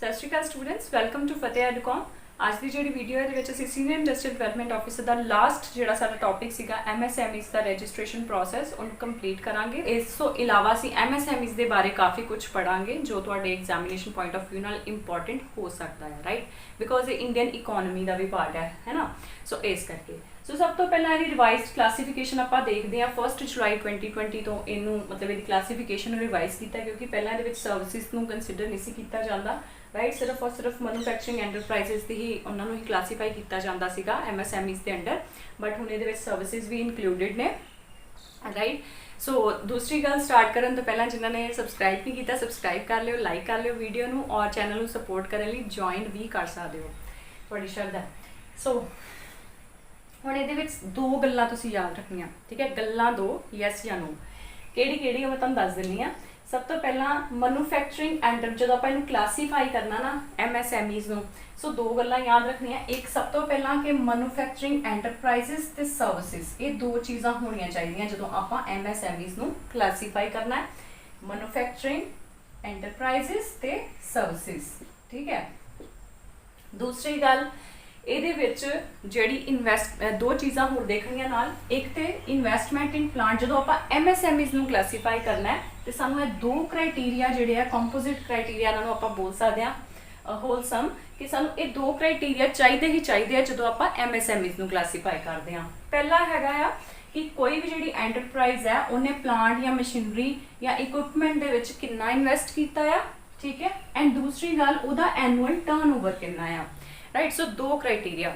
सत श्री अकाल students, welcome to फतेह एडकॉम। आज की जी वीडियो है असीं सीनियर इंडस्ट्रीयल डिवेलपमेंट ऑफिसर का लास्ट जो साडा टॉपिक सीगा MSMEs का रजिस्ट्रेशन प्रोसैस उन्होंने कंप्लीट करांगे। इस तो इलावा असीं MSMEs के बारे काफ़ी कुछ पढ़ांगे जो तुहाडे एग्जामिनेशन पॉइंट ऑफ व्यू नाल इंपॉर्टेंट हो सकता है, राइट, बिकॉज ये इंडियन इकोनॉमी का भी पार्ट है ना। सो इस करके सब तो पहला ये रिवाइज क्लासीफिकेशन आप देखते हैं 1 जुलाई 2020 तो इनू मतलब ये क्लासीफिकेशन रिवाइज किया, क्योंकि पहला ये सर्विसिज को कंसीडर नहीं किया जाता, राइट। सिर्फ और सिर्फ मैन्युफैक्चरिंग एंटरप्राइजेस की ही उन्होंने ही क्लासीफाई किया जाता सीगा MSMEs के अंडर, बट हुण ये सर्विसिज भी इनकलूडिड ने, राइट। सो दूसरी गल स्टार्ट करने तो पहला जिन्होंने सबसक्राइब नहीं किया सबसक्राइब कर लियो, लाइक कर लियो वीडियो नू, और चैनल को सपोर्ट करने लिए ज्वाइन भी कर सकते हो, थोड़ी श्रद्धा। सो हुण ये दो गल्लां तुसीं याद रखनियां, ठीक है, गल्लां दो यस या नो, किहड़ी मैं तुहानूं दस दिंदी हां। सब तो पहला मैन्युफैक्चरिंग एंटर जो आप क्लासीफाई करना ना MSMEs नूं, सो दो गल्लां याद रखनियां। एक सब तो पहला कि मैन्युफैक्चरिंग एंटरप्राइजेस ते सर्विसिज, ये दो चीज़ां होनियां चाहिए जो आप MSMEs नूं क्लासीफाई करना है, मैन्युफैक्चरिंग एंटरप्राइजेस ते सर्विसिज, ठीक है। दूसरी गल जी इन्वैसट दो चीज़ां होर देखनियां नाल, एक तो इन्वैसटमेंट इन प्लांट जो आप MSMEs नूं क्लासीफाई करना है तो सानू ये दो क्राइटेरिया जिहड़े है कंपोजिट क्राइटेरिया इन्हां नूं आपां बोल सकते हैं होलसम, कि सानू ये दो क्राइटेरिया चाहिए ही चाहिए जो आप MSMEs नूं क्लासीफाई करते हैं। पहला हैगा आ कि कोई भी जिहड़ी एंटरप्राइज है उन्हें प्लांट या मशीनरी या इक्विपमेंट दे विच कितना इन्वैसट कीता है, ठीक है, एंड दूसरी गल उहदा एनुअल टर्नओवर कितना है, राइट। सो दो क्राइटेरिया,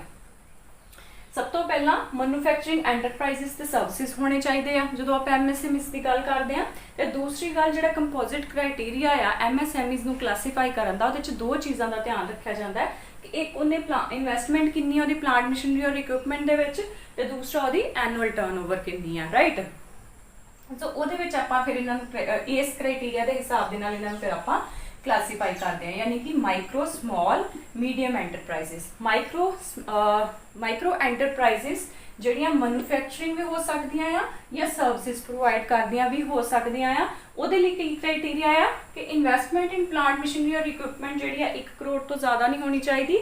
सब तो पहला मैन्युफैक्चरिंग एंटरप्राइजेस ते सर्विसिज होने चाहिए जो आप MSMEs की गल करते हैं, तो दूसरी गल जो कंपोजिट क्राइटेरिया आ MSMEs नूं क्लासीफाई करन दा, उहदे च दो चीज़ों का ध्यान रखा जाता है कि एक उन्हें इन्वैसटमेंट कितनी है प्लांट मशीनरी और इक्विपमेंट दे विच, ते दूसरा उहदी एनुअल टर्नओवर कितनी है, राइट। सो उहदे विच आपां फिर इन्हां इस क्राइटेरिया के हिसाब दे नाल इन्हां फिर आपां क्लासीफाई करते हैं, यानी कि micro small medium enterprises. Micro enterprises जड़ियाँ मैन्युफैक्चरिंग भी हो सकदियां या सर्विसिज प्रोवाइड करदियां भी हो सकदियां आ। उहदे लई की क्राइटेरिया आ कि इन्वैसटमेंट इन प्लांट मशीनरी और इक्विपमेंट जी 1 करोड़ तो ज़्यादा नहीं होनी चाहिए,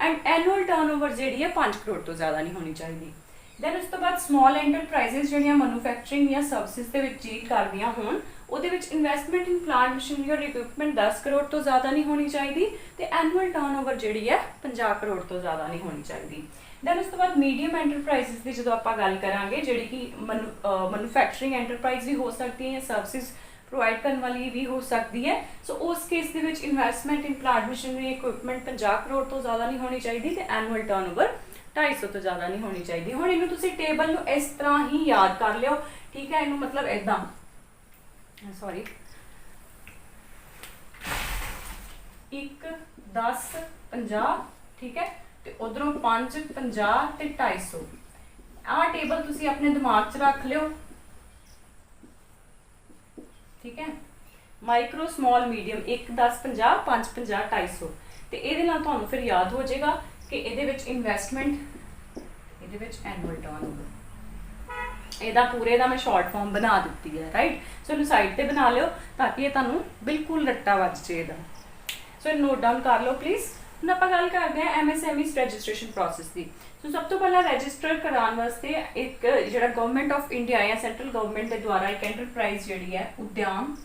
एंड एनुअल टर्नओवर जी 5 करोड़ तो ज़्यादा नहीं होनी चाहिए। दैन उस तो बाद स्मॉल एंटरप्राइजेस जड़ियाँ मैन्युफैक्चरिंग या सर्विसिज के डील करदियां होण, उहदे विच इन्वैसटमेंट इन प्लांट मशीनरी और इक्विपमेंट 10 करोड़ तो ज़्यादा नहीं होनी चाहिए, तो एनुअल टर्नओवर जी है 50 करोड़ तो ज़्यादा नहीं होनी चाहिए। दैन उस तो बाद मीडियम एंटरप्राइजेस की जो आप गल करांगे जी कि मैन्युफैक्चरिंग एंटरप्राइज भी हो सकती है या सर्विसिज प्रोवाइड करने वाली भी हो सकती है। सो उस केस के विच investment in plant machinery equipment 50 crore तो ज़्यादा नहीं होनी चाहिए, तो एनुअल टर्नओवर 250 तो ज़्यादा नहीं होनी चाहिए। हुण इनू तुसीं टेबल नू इस तरह ही याद कर लियो, ठीक है, इनू मतलब इदां सॉरी 1 10 50, ठीक है, तो उधरों 5 50 ते 250 आ टेबल तुसीं अपने दिमाग च रख लियो, ठीक है। माइक्रो स्मॉल मीडियम 1 10 50 5 50 250, तो ये तुहानूं फिर याद हो जाएगा कि ये इन्वैसटमेंट ये एनुअल टर्नओवर ਇਹਦਾ पूरे का मैं शॉर्ट फॉर्म बना दी है, राइट। सो इन्हू साइड पर बना लियो ताकि ये तुहानूं बिल्कुल रट्टा वज जाए इहदा। सो नोट डाउन कर लो प्लीज़। हुण आपां गल करते हैं MSMEs रजिस्ट्रेशन प्रोसैस की। सो सब तो पहला रजिस्टर कराने वास्ते एक जिहड़ा गवर्नमेंट ऑफ इंडिया या सेंट्रल गवर्नमेंट के द्वारा एक एंटरप्राइज जिहड़ी है उद्यम,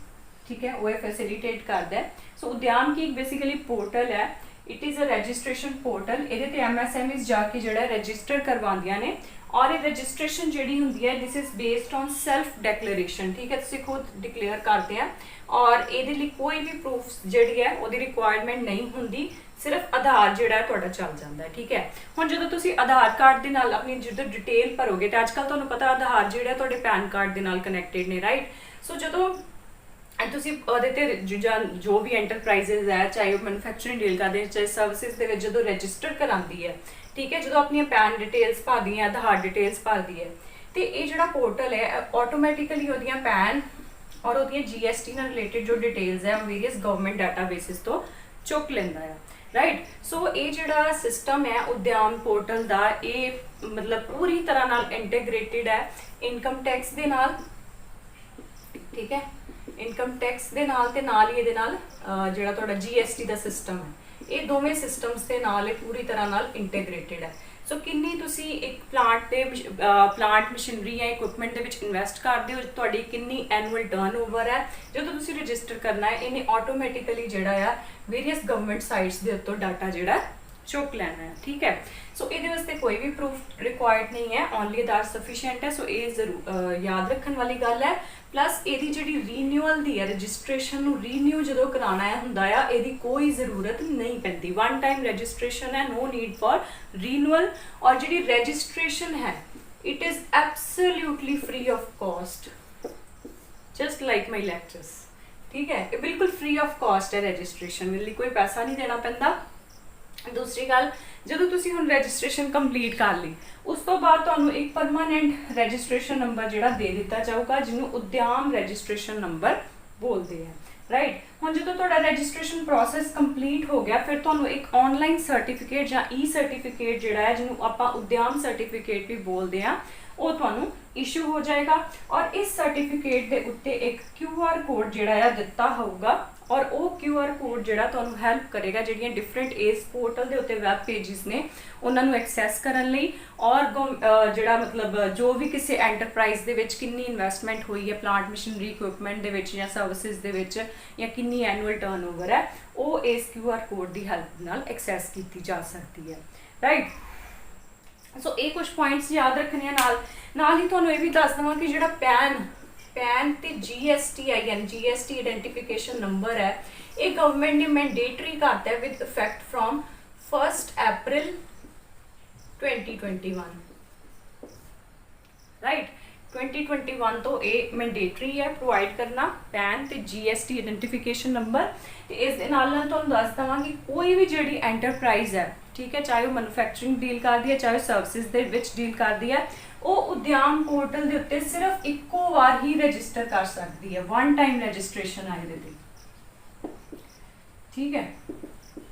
ठीक है, वो फैसिलिटेट करता है। सो उद्यम की एक बेसिकली पोर्टल है, it is a registration portal, ये MSMEs जाके जो रजिस्टर करवादियां ने, और ये रजिस्ट्रेशन जी होंगी है this is based on self declaration, ठीक है, तुम खुद डिक्लेयर करते हैं, और ये कोई भी प्रूफ जी है वो रिक्वायरमेंट नहीं होंगी, सिर्फ आधार जोड़ा है चल जाता है, ठीक है। हुण जो तुम आधार कार्ड के नाल अपनी जो डिटेल भरोगे तो अजकल तुहानूं पता आधार जोड़ा है पैन कार्ड के नाल कनैक्टेड ने, राइट। सो जो जो भी एंटरप्राइजेज है चाहे वो मैन्युफैक्चरिंग डील करते हैं चाहे सर्विसिज के जो रजिस्टर कराती है, ठीक है, जो अपनी पैन डिटेल्स भरदी है आधार डिटेल्स भरदी है, तो ये जो पोर्टल है ऑटोमैटिकली वो पैन और वो GST नाल रिलेटेड जो डिटेल्स है वेरियस गवर्नमेंट डाटाबेसिस तो चुक लेंदा है, राइट। सो ये जो सिस्टम है उद्यम पोर्टल का ये मतलब पूरी तरह नाल इंटीग्रेटेड है इनकम टैक्स के नाल, ठीक है, ਇਨਕਮ ਟੈਕਸ ਦੇ ਨਾਲ ਤੇ ਨਾਲ ਹੀ ਇਹਦੇ ਨਾਲ ਜਿਹੜਾ ਤੁਹਾਡਾ GST ਦਾ ਸਿਸਟਮ ਹੈ, ਇਹ ਦੋਵੇਂ ਸਿਸਟਮਸ ਦੇ ਨਾਲ ਇਹ ਪੂਰੀ ਤਰ੍ਹਾਂ ਨਾਲ ਇੰਟੀਗ੍ਰੇਟਿਡ ਹੈ। ਸੋ ਕਿੰਨੀ ਤੁਸੀਂ ਇੱਕ ਪਲਾਂਟ ਮਸ਼ੀਨਰੀ ਜਾਂ ਇਕੁਇਪਮੈਂਟ ਦੇ ਵਿੱਚ ਇਨਵੈਸਟ ਕਰਦੇ ਹੋ, ਤੁਹਾਡੀ ਕਿੰਨੀ ਐਨੂਅਲ ਟਰਨਓਵਰ ਹੈ, ਜਦੋਂ ਤੁਸੀਂ ਰਜਿਸਟਰ ਕਰਨਾ ਹੈ ਇਹਨੇ ਆਟੋਮੈਟਿਕਲੀ ਜਿਹੜਾ ਆ ਵੇਰੀਅਸ ਗਵਰਨਮੈਂਟ ਸਾਈਟਸ ਦੇ ਉੱਤੋਂ ਡਾਟਾ ਜਿਹੜਾ ਚੁੱਕ ਲੈਣਾ ਹੈ। ਠੀਕ ਹੈ, ਸੋ ਇਹਦੇ ਵਾਸਤੇ ਕੋਈ ਵੀ ਪ੍ਰੂਫ ਰਿਕੁਆਇਰਡ ਨਹੀਂ ਹੈ, ਓਨਲੀ ਆਧਾਰ ਸਫੀਸ਼ੀਐਂਟ ਹੈ। ਸੋ ਇਹ ਜ਼ਰੂਰ ਯਾਦ ਰੱਖਣ ਵਾਲੀ ਗੱਲ ਹੈ। ਪਲੱਸ ਇਹਦੀ ਜਿਹੜੀ ਰੀਨਿਊਅਲ ਦੀ ਹੈ, ਰਜਿਸਟ੍ਰੇਸ਼ਨ ਨੂੰ ਰੀਨਿਊ ਜਦੋਂ ਕਰਾਉਣਾ ਹੁੰਦਾ ਆ, ਇਹਦੀ ਕੋਈ ਜ਼ਰੂਰਤ ਨਹੀਂ ਪੈਂਦੀ। ਵਨ ਟਾਈਮ ਰਜਿਸਟ੍ਰੇਸ਼ਨ ਹੈ, ਨੋ ਨੀਡ ਫॉर ਰੀਨਿਊਅਲ। ਔਰ ਜਿਹੜੀ ਰਜਿਸਟ੍ਰੇਸ਼ਨ ਹੈ it is absolutely free of cost, just like my lectures. ठीक है, ये बिल्कुल फ्री ऑफ कॉस्ट है रजिस्ट्रेशन, मेरे लिए कोई पैसा नहीं देना पैंदा। दूसरी गल, ਜਦੋਂ ਤੁਸੀਂ ਹੁਣ ਰਜਿਸਟ੍ਰੇਸ਼ਨ ਕੰਪਲੀਟ ਕਰ ਲਈ, ਉਸ ਤੋਂ ਬਾਅਦ ਤੁਹਾਨੂੰ ਇੱਕ ਪਰਮਾਨੈਂਟ ਰਜਿਸਟ੍ਰੇਸ਼ਨ ਨੰਬਰ ਜਿਹੜਾ ਦੇ ਦਿੱਤਾ ਜਾਊਗਾ, ਜਿਹਨੂੰ ਉਦਿਆਮ ਰਜਿਸਟ੍ਰੇਸ਼ਨ ਨੰਬਰ ਬੋਲਦੇ ਆ, ਰਾਈਟ। ਹੁਣ ਜਦੋਂ ਤੁਹਾਡਾ ਰਜਿਸਟ੍ਰੇਸ਼ਨ ਪ੍ਰੋਸੈਸ ਕੰਪਲੀਟ ਹੋ ਗਿਆ, ਫਿਰ ਤੁਹਾਨੂੰ ਇੱਕ ਆਨਲਾਈਨ ਸਰਟੀਫਿਕੇਟ ਜਾਂ ਈ ਸਰਟੀਫਿਕੇਟ ਜਿਹੜਾ ਹੈ, ਜਿਹਨੂੰ ਆਪਾਂ ਉਦਿਆਮ ਸਰਟੀਫਿਕੇਟ ਵੀ ਬੋਲਦੇ ਆ, ਉਹ ਤੁਹਾਨੂੰ ਇਸ਼ੂ ਹੋ ਜਾਏਗਾ। ਔਰ ਇਸ ਸਰਟੀਫਿਕੇਟ ਦੇ ਉੱਤੇ ਇੱਕ QR ਕੋਡ ਜਿਹੜਾ ਆ ਦਿੱਤਾ ਹੋਊਗਾ, ਔਰ ਉਹ QR ਕੋਡ ਜਿਹੜਾ ਤੁਹਾਨੂੰ ਹੈਲਪ ਕਰੇਗਾ ਜਿਹੜੀਆਂ ਡਿਫਰੈਂਟ ਏਜ ਪੋਰਟਲ ਦੇ ਉੱਤੇ ਵੈਬ ਪੇਜਿਸ ਨੇ ਉਹਨਾਂ ਨੂੰ ਐਕਸੈਸ ਕਰਨ ਲਈ। ਔਰ ਜਿਹੜਾ ਮਤਲਬ ਜੋ ਵੀ ਕਿਸੇ ਐਂਟਰਪ੍ਰਾਈਜ਼ ਦੇ ਵਿੱਚ ਕਿੰਨੀ ਇਨਵੈਸਟਮੈਂਟ ਹੋਈ ਹੈ ਪਲਾਂਟ ਮਸ਼ੀਨਰੀ ਇਕੁਇਪਮੈਂਟ ਦੇ ਵਿੱਚ ਜਾਂ ਸਰਵਿਸਿਜ਼ ਦੇ ਵਿੱਚ, ਜਾਂ ਕਿੰਨੀ ਐਨੂਅਲ ਟਰਨਓਵਰ ਹੈ, ਉਹ ਇਸ QR ਕੋਡ ਦੀ ਹੈਲਪ ਨਾਲ ਐਕਸੈਸ ਕੀਤੀ ਜਾ ਸਕਦੀ ਹੈ, ਰਾਈਟ। ਸੋ ਇਹ ਕੁਝ ਪੁਆਇੰਟਸ ਯਾਦ ਰੱਖਣੇ ਆ। ਨਾਲ ਹੀ ਤੁਹਾਨੂੰ ਇਹ ਵੀ ਦੱਸ ਦਵਾਂ ਕਿ ਜਿਹੜਾ ਪੈਨ ਤੇ GST ਹੈ, ਯਾਨੀ GST ਆਇਡੈਂਟੀਫਿਕੇਸ਼ਨ ਨੰਬਰ ਹੈ, ਇਹ ਗਵਰਨਮੈਂਟ ਨੇ ਮੈਂਡੇਟਰੀ ਕਰਤਾ ਹੈ with effect from 1 April 2021, right. 2021 ਤੋਂ ਇਹ ਮੈਂਡੇਟਰੀ ਹੈ ਪ੍ਰੋਵਾਈਡ ਕਰਨਾ ਪੈਨ ਤੇ GST ਆਇਡੈਂਟੀਫਿਕੇਸ਼ਨ ਨੰਬਰ। ਤੇ ਇਸ ਦੇ ਨਾਲ ਤੁਹਾਨੂੰ ਦੱਸ ਦਵਾਂ ਕਿ ਕੋਈ ਵੀ ਜਿਹੜੀ ਐਂਟਰਪ੍ਰਾਈਜ਼ ਹੈ, ਠੀਕ ਹੈ, ਚਾਹੇ ਉਹ ਮੈਨੂਫੈਕਚਰਿੰਗ ਡੀਲ ਕਰਦੀ ਹੈ, ਚਾਹੇ ਸਰਵਿਸਿਜ਼ ਦੇ ਵਿੱਚ ਡੀਲ ਕਰਦੀ ਹੈ, ਉਹ ਉਦਿਆਮ ਪੋਰਟਲ ਦੇ ਉੱਤੇ ਸਿਰਫ ਇੱਕੋ ਵਾਰ ਹੀ ਰਜਿਸਟਰ ਕਰ ਸਕਦੀ ਹੈ। ਵਨ ਟਾਈਮ ਰਜਿਸਟ੍ਰੇਸ਼ਨ ਆ ਇਹਦੇ ਲਈ, ਠੀਕ ਹੈ।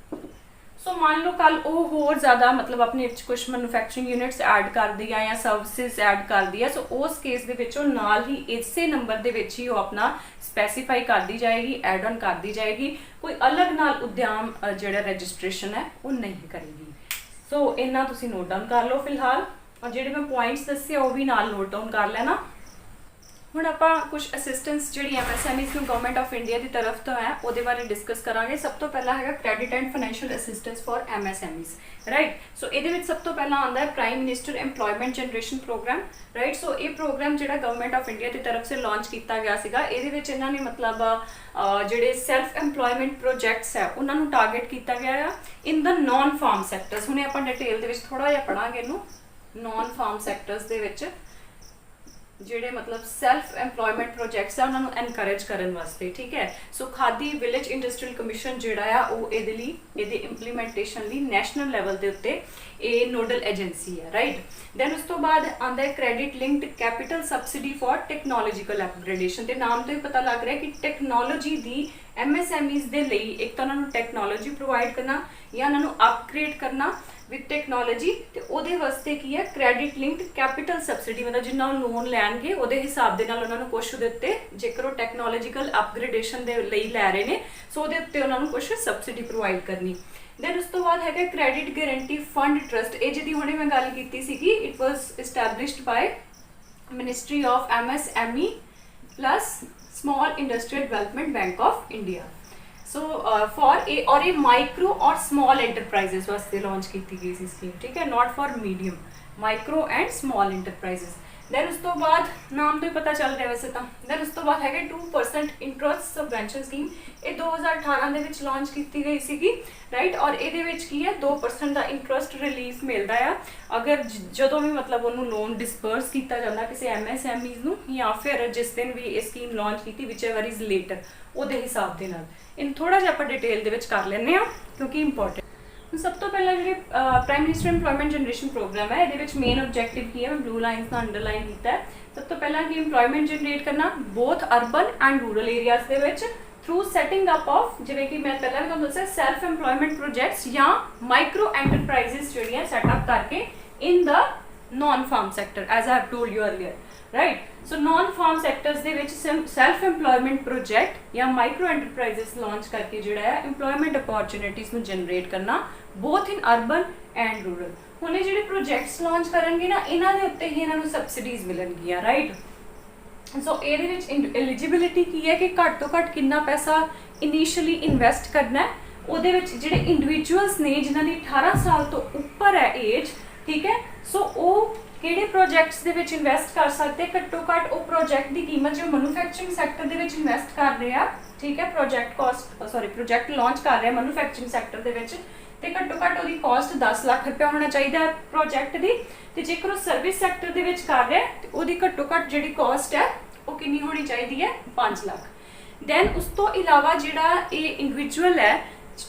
ਸੋ ਮੰਨ ਲਓ ਕੱਲ ਉਹ ਹੋਰ ਜ਼ਿਆਦਾ ਮਤਲਬ ਆਪਣੇ ਵਿੱਚ ਕੁਝ ਮੈਨੂਫੈਕਚਰਿੰਗ ਯੂਨਿਟਸ ਐਡ ਕਰਦੀ ਆ ਜਾਂ ਸਰਵਿਸਿਜ਼ ਐਡ ਕਰਦੀ ਆ, ਸੋ ਉਸ ਕੇਸ ਦੇ ਵਿੱਚ ਉਹ ਨਾਲ ਹੀ ਇਸੇ ਨੰਬਰ ਦੇ ਵਿੱਚ ਹੀ ਉਹ ਆਪਣਾ ਸਪੈਸੀਫਾਈ ਕਰਦੀ ਜਾਏਗੀ, ਐਡ ਆਨ ਕਰਦੀ ਜਾਏਗੀ, ਕੋਈ ਅਲੱਗ ਨਾਲ ਉਦਿਆਮ ਜਿਹੜਾ ਰਜਿਸਟ੍ਰੇਸ਼ਨ ਹੈ ਉਹ ਨਹੀਂ ਕਰੇਗੀ। ਸੋ ਇਹਨਾਂ ਤੁਸੀਂ ਨੋਟ ਡਾਊਨ ਕਰ ਲਓ ਫਿਲਹਾਲ, ਔਰ ਜਿਹੜੇ ਮੈਂ ਪੁਆਇੰਟਸ ਦੱਸੇ ਉਹ ਵੀ ਨਾਲ ਨੋਟ ਡਾਊਨ ਕਰ ਲੈਣਾ। ਹੁਣ ਆਪਾਂ ਕੁਝ ਅਸਿਸਟੈਂਸ ਜਿਹੜੀ MSMEs ਨੂੰ ਗਵਰਨਮੈਂਟ ਆਫ ਇੰਡੀਆ ਦੀ ਤਰਫ ਤੋਂ ਹੈ ਉਹਦੇ ਬਾਰੇ ਡਿਸਕਸ ਕਰਾਂਗੇ। ਸਭ ਤੋਂ ਪਹਿਲਾਂ ਹੈਗਾ credit and financial assistance for MSMEs, right. So ਇਹਦੇ ਵਿੱਚ ਸਭ ਤੋਂ ਪਹਿਲਾਂ ਆਉਂਦਾ ਹੈ prime minister employment generation programme, right. So ਇਹ ਪ੍ਰੋਗਰਾਮ ਜਿਹੜਾ ਗਵਰਨਮੈਂਟ ਆਫ ਇੰਡੀਆ ਦੀ ਤਰਫ ਸੇ ਲਾਂਚ ਕੀਤਾ ਗਿਆ ਸੀਗਾ, ਇਹਦੇ ਵਿੱਚ ਇਹਨਾਂ ਨੇ ਮਤਲਬ ਜਿਹੜੇ ਸੈਲਫ ਐਮਪਲੋਇਮੈਂਟ ਪ੍ਰੋਜੈਕਟਸ ਹੈ ਉਹਨਾਂ ਨੂੰ ਟਾਰਗੇਟ ਕੀਤਾ ਗਿਆ ਆ ਇਨ ਦਾ ਨੌਨ ਫਾਰਮ ਸੈਕਟਰਸ। ਹੁਣੇ ਆਪਾਂ ਡਿਟੇਲ ਦੇ ਵਿੱਚ ਥੋੜਾ ਜਿਹਾ ਪੜਾਂਗੇ ਇਹਨੂੰ। ਨੌਨ ਫਾਰਮ ਸੈਕਟਰਸ ਦੇ ਵਿੱਚ ਜਿਹੜੇ ਮਤਲਬ ਸੈਲਫ ਐਮਪਲੋਇਮੈਂਟ ਪ੍ਰੋਜੈਕਟਸ ਆ ਉਹਨਾਂ ਨੂੰ ਐਨਕਰੇਜ ਕਰਨ ਵਾਸਤੇ, ਠੀਕ ਹੈ। ਸੋ ਖਾਦੀ ਵਿਲੇਜ ਇੰਡਸਟਰੀਅਲ ਕਮਿਸ਼ਨ ਜਿਹੜਾ ਆ ਉਹ ਇਹਦੇ ਲਈ ਇਹਦੇ ਇੰਪਲੀਮੈਂਟੇਸ਼ਨ ਲਈ ਨੈਸ਼ਨਲ ਲੈਵਲ ਦੇ ਉੱਤੇ ਇਹ ਨੋਡਲ ਏਜੰਸੀ ਹੈ, ਰਾਈਟ। ਦੈਨ ਉਸ ਤੋਂ ਬਾਅਦ ਆਉਂਦਾ ਹੈ credit linked capital subsidy for technological upgradation. ਤੇ ਨਾਮ ਤੋਂ ਹੀ ਪਤਾ ਲੱਗ ਰਿਹਾ ਕਿ ਟੈਕਨੋਲੋਜੀ ਦੀ MSMEs ਦੇ ਲਈ ਇੱਕ ਤਾਂ ਉਹਨਾਂ ਨੂੰ ਟੈਕਨੋਲੋਜੀ ਪ੍ਰੋਵਾਈਡ ਕਰਨਾ ਜਾਂ ਉਹਨਾਂ ਨੂੰ ਅਪਗ੍ਰੇਡ ਕਰਨਾ ਵਿਦ ਟੈਕਨੋਲੋਜੀ, ਤੇ ਉਹਦੇ ਵਾਸਤੇ ਕੀ ਹੈ ਕ੍ਰੈਡਿਟ ਲਿੰਕਡ ਕੈਪੀਟਲ ਸਬਸਿਡੀ, ਮਤਲਬ ਜਿੰਨਾ ਉਹ ਲੋਨ ਲੈਣਗੇ ਉਹਦੇ ਹਿਸਾਬ ਦੇ ਨਾਲ ਉਹਨਾਂ ਨੂੰ ਕੁਛ ਦੇ ਉੱਤੇ, ਜੇਕਰ ਉਹ ਟੈਕਨੋਲੋਜੀਕਲ ਅਪਗ੍ਰੇਡੇਸ਼ਨ ਦੇ ਲਈ ਲੈ ਰਹੇ ਨੇ ਸੋ ਉਹਦੇ ਉੱਤੇ ਉਹਨਾਂ ਨੂੰ ਕੁਛ ਸਬਸਿਡੀ ਪ੍ਰੋਵਾਈਡ ਕਰਨੀ। ਦੈਨ ਉਸ ਤੋਂ ਬਾਅਦ ਹੈਗਾ ਕ੍ਰੈਡਿਟ ਗਾਰੰਟੀ ਫੰਡ ਟਰਸਟ। ਇਹ ਜਿਹਦੀ ਹੁਣੇ ਮੈਂ ਗੱਲ ਕੀਤੀ ਸੀਗੀ, it was established ਬਾय ministry of MSME plus small industrial development bank of India. So for a और ये माइक्रो और स्मॉल एंटरप्राइजेस वास्ते लॉन्च की गई सी स्कीम, ठीक है, not for medium, micro and small enterprises. Then उस तो बाद नाम तो ही पता चल रहा वैसे तो। दैन उस तो बाद है 2% इंटरेस्ट सबवेंशन स्कीम, ये 2018 ਦੇ ਵਿੱਚ ਲਾਂਚ ਕੀਤੀ ਗਈ ਸੀਗੀ, ਰਾਈਟ। ਔਰ ਇਹਦੇ ਵਿੱਚ ਕੀ ਹੈ 2% ਦਾ ਇੰਟਰਸਟ ਰਿਲੀਫ ਮਿਲਦਾ ਆ ਅਗਰ ਜਦੋਂ ਵੀ ਮਤਲਬ ਉਹਨੂੰ ਲੋਨ ਡਿਸਬਰਸ ਕੀਤਾ ਜਾਂਦਾ ਕਿਸੇ MSMEs ਨੂੰ, ਜਾਂ ਫਿਰ ਜਿਸ ਦਿਨ ਵੀ ਇਹ ਸਕੀਮ ਲਾਂਚ ਕੀਤੀ ਵਿਚਐਵਰ ਇਜ਼ ਲੇਟਰ ਉਹਦੇ ਹਿਸਾਬ ਦੇ ਨਾਲ। ਇਹਨੂੰ ਥੋੜਾ ਜਿਹਾ ਆਪਾਂ ਡਿਟੇਲ ਦੇ ਵਿੱਚ ਕਰ ਲੈਂਦੇ ਆ ਕਿਉਂਕਿ ਇੰਪੋਰਟੈਂਟ। सब तो पहला जो prime minister employment generation programme है, ये मेन ऑब्जेक्टिव की है, मैं ब्लू लाइन्स का अंडरलाइन किया है। सब तो पहला कि एम्प्लॉयमेंट जनरेट करना both urban and rural areas के विच थ्रू सैटिंग अप ऑफ जिवें कि मैं पहला भी तुहानूं दस्सिया सैल्फ एम्प्लॉयमेंट प्रोजेक्ट्स या माइक्रो एंटरप्राइजेस जिहड़ियां सैटअप करके in the non farm sector as I have told you earlier, right. So non farm sectors ਦੇ ਵਿੱਚ ਸੈਲਫ ਐਮਪਲੋਇਮੈਂਟ ਪ੍ਰੋਜੈਕਟ ਜਾਂ ਮਾਈਕਰੋ ਐਂਟਰਪ੍ਰਾਈਜ਼ਸ ਲਾਂਚ ਕਰਕੇ ਜਿਹੜਾ ਹੈ ਐਮਪਲੋਇਮੈਂਟ ਅਪੋਰਚੁਨਿਟੀਜ਼ ਨੂੰ ਜਨਰੇਟ ਕਰਨਾ both in urban and rural. ਹੁਣ ਇਹ ਜਿਹੜੇ ਪ੍ਰੋਜੈਕਟਸ ਲਾਂਚ ਕਰਨਗੇ ਨਾ ਇਹਨਾਂ ਦੇ ਉੱਤੇ ਹੀ ਇਹਨਾਂ ਨੂੰ ਸਬਸਿਡੀਜ਼ ਮਿਲਣਗੀਆਂ, ਰਾਈਟ। ਸੋ ਇਹਦੇ ਵਿੱਚ ਐਲੀਜੀਬਿਲਿਟੀ ਕੀ ਹੈ ਕਿ ਘੱਟ ਤੋਂ ਘੱਟ ਕਿੰਨਾ ਪੈਸਾ ਇਨੀਸ਼ੀਅਲੀ ਇਨਵੈਸਟ ਕਰਨਾ ਹੈ। ਉਹਦੇ ਵਿੱਚ ਜਿਹੜੇ ਇੰਡੀਵਿਜੂਅਲਸ ਨੇ ਜਿਨ੍ਹਾਂ ਦੀ 18 ਸਾਲ ਤੋਂ ਉੱਪਰ ਹੈ ਏਜ, ਠੀਕ ਹੈ, ਸੋ ਉਹ ਕਿਹੜੇ ਪ੍ਰੋਜੈਕਟਸ ਦੇ ਵਿੱਚ ਇਨਵੈਸਟ ਕਰ ਸਕਦੇ। ਘੱਟੋ ਘੱਟ ਉਹ ਪ੍ਰੋਜੈਕਟ ਦੀ ਕੀਮਤ ਜੋ ਮੈਨੂਫੈਕਚਰਿੰਗ ਸੈਕਟਰ ਦੇ ਵਿੱਚ ਇਨਵੈਸਟ ਕਰ ਰਹੇ ਆ, ਠੀਕ ਹੈ, ਪ੍ਰੋਜੈਕਟ ਲਾਂਚ ਕਰ ਰਹੇ ਆ ਮੈਨੂਫੈਕਚਰਿੰਗ ਸੈਕਟਰ ਦੇ ਵਿੱਚ, ਤੇ ਘੱਟੋ ਘੱਟ ਉਹਦੀ ਕਾਸਟ 10 ਲੱਖ ਰੁਪਇਆ ਹੋਣਾ ਚਾਹੀਦਾ ਹੈ ਪ੍ਰੋਜੈਕਟ ਦੀ। ਤੇ ਜੇਕਰ ਉਹ ਸਰਵਿਸ ਸੈਕਟਰ ਦੇ ਵਿੱਚ ਕਰ ਰਿਹਾ ਤੇ ਉਹਦੀ ਘੱਟੋ ਘੱਟ ਜਿਹੜੀ ਕਾਸਟ ਹੈ ਉਹ ਕਿੰਨੀ ਹੋਣੀ ਚਾਹੀਦੀ ਹੈ, 5 ਲੱਖ। ਦੈਨ ਉਸ ਤੋਂ ਇਲਾਵਾ ਜਿਹੜਾ ਇਹ ਇੰਡੀਵਿਜੂਅਲ ਹੈ,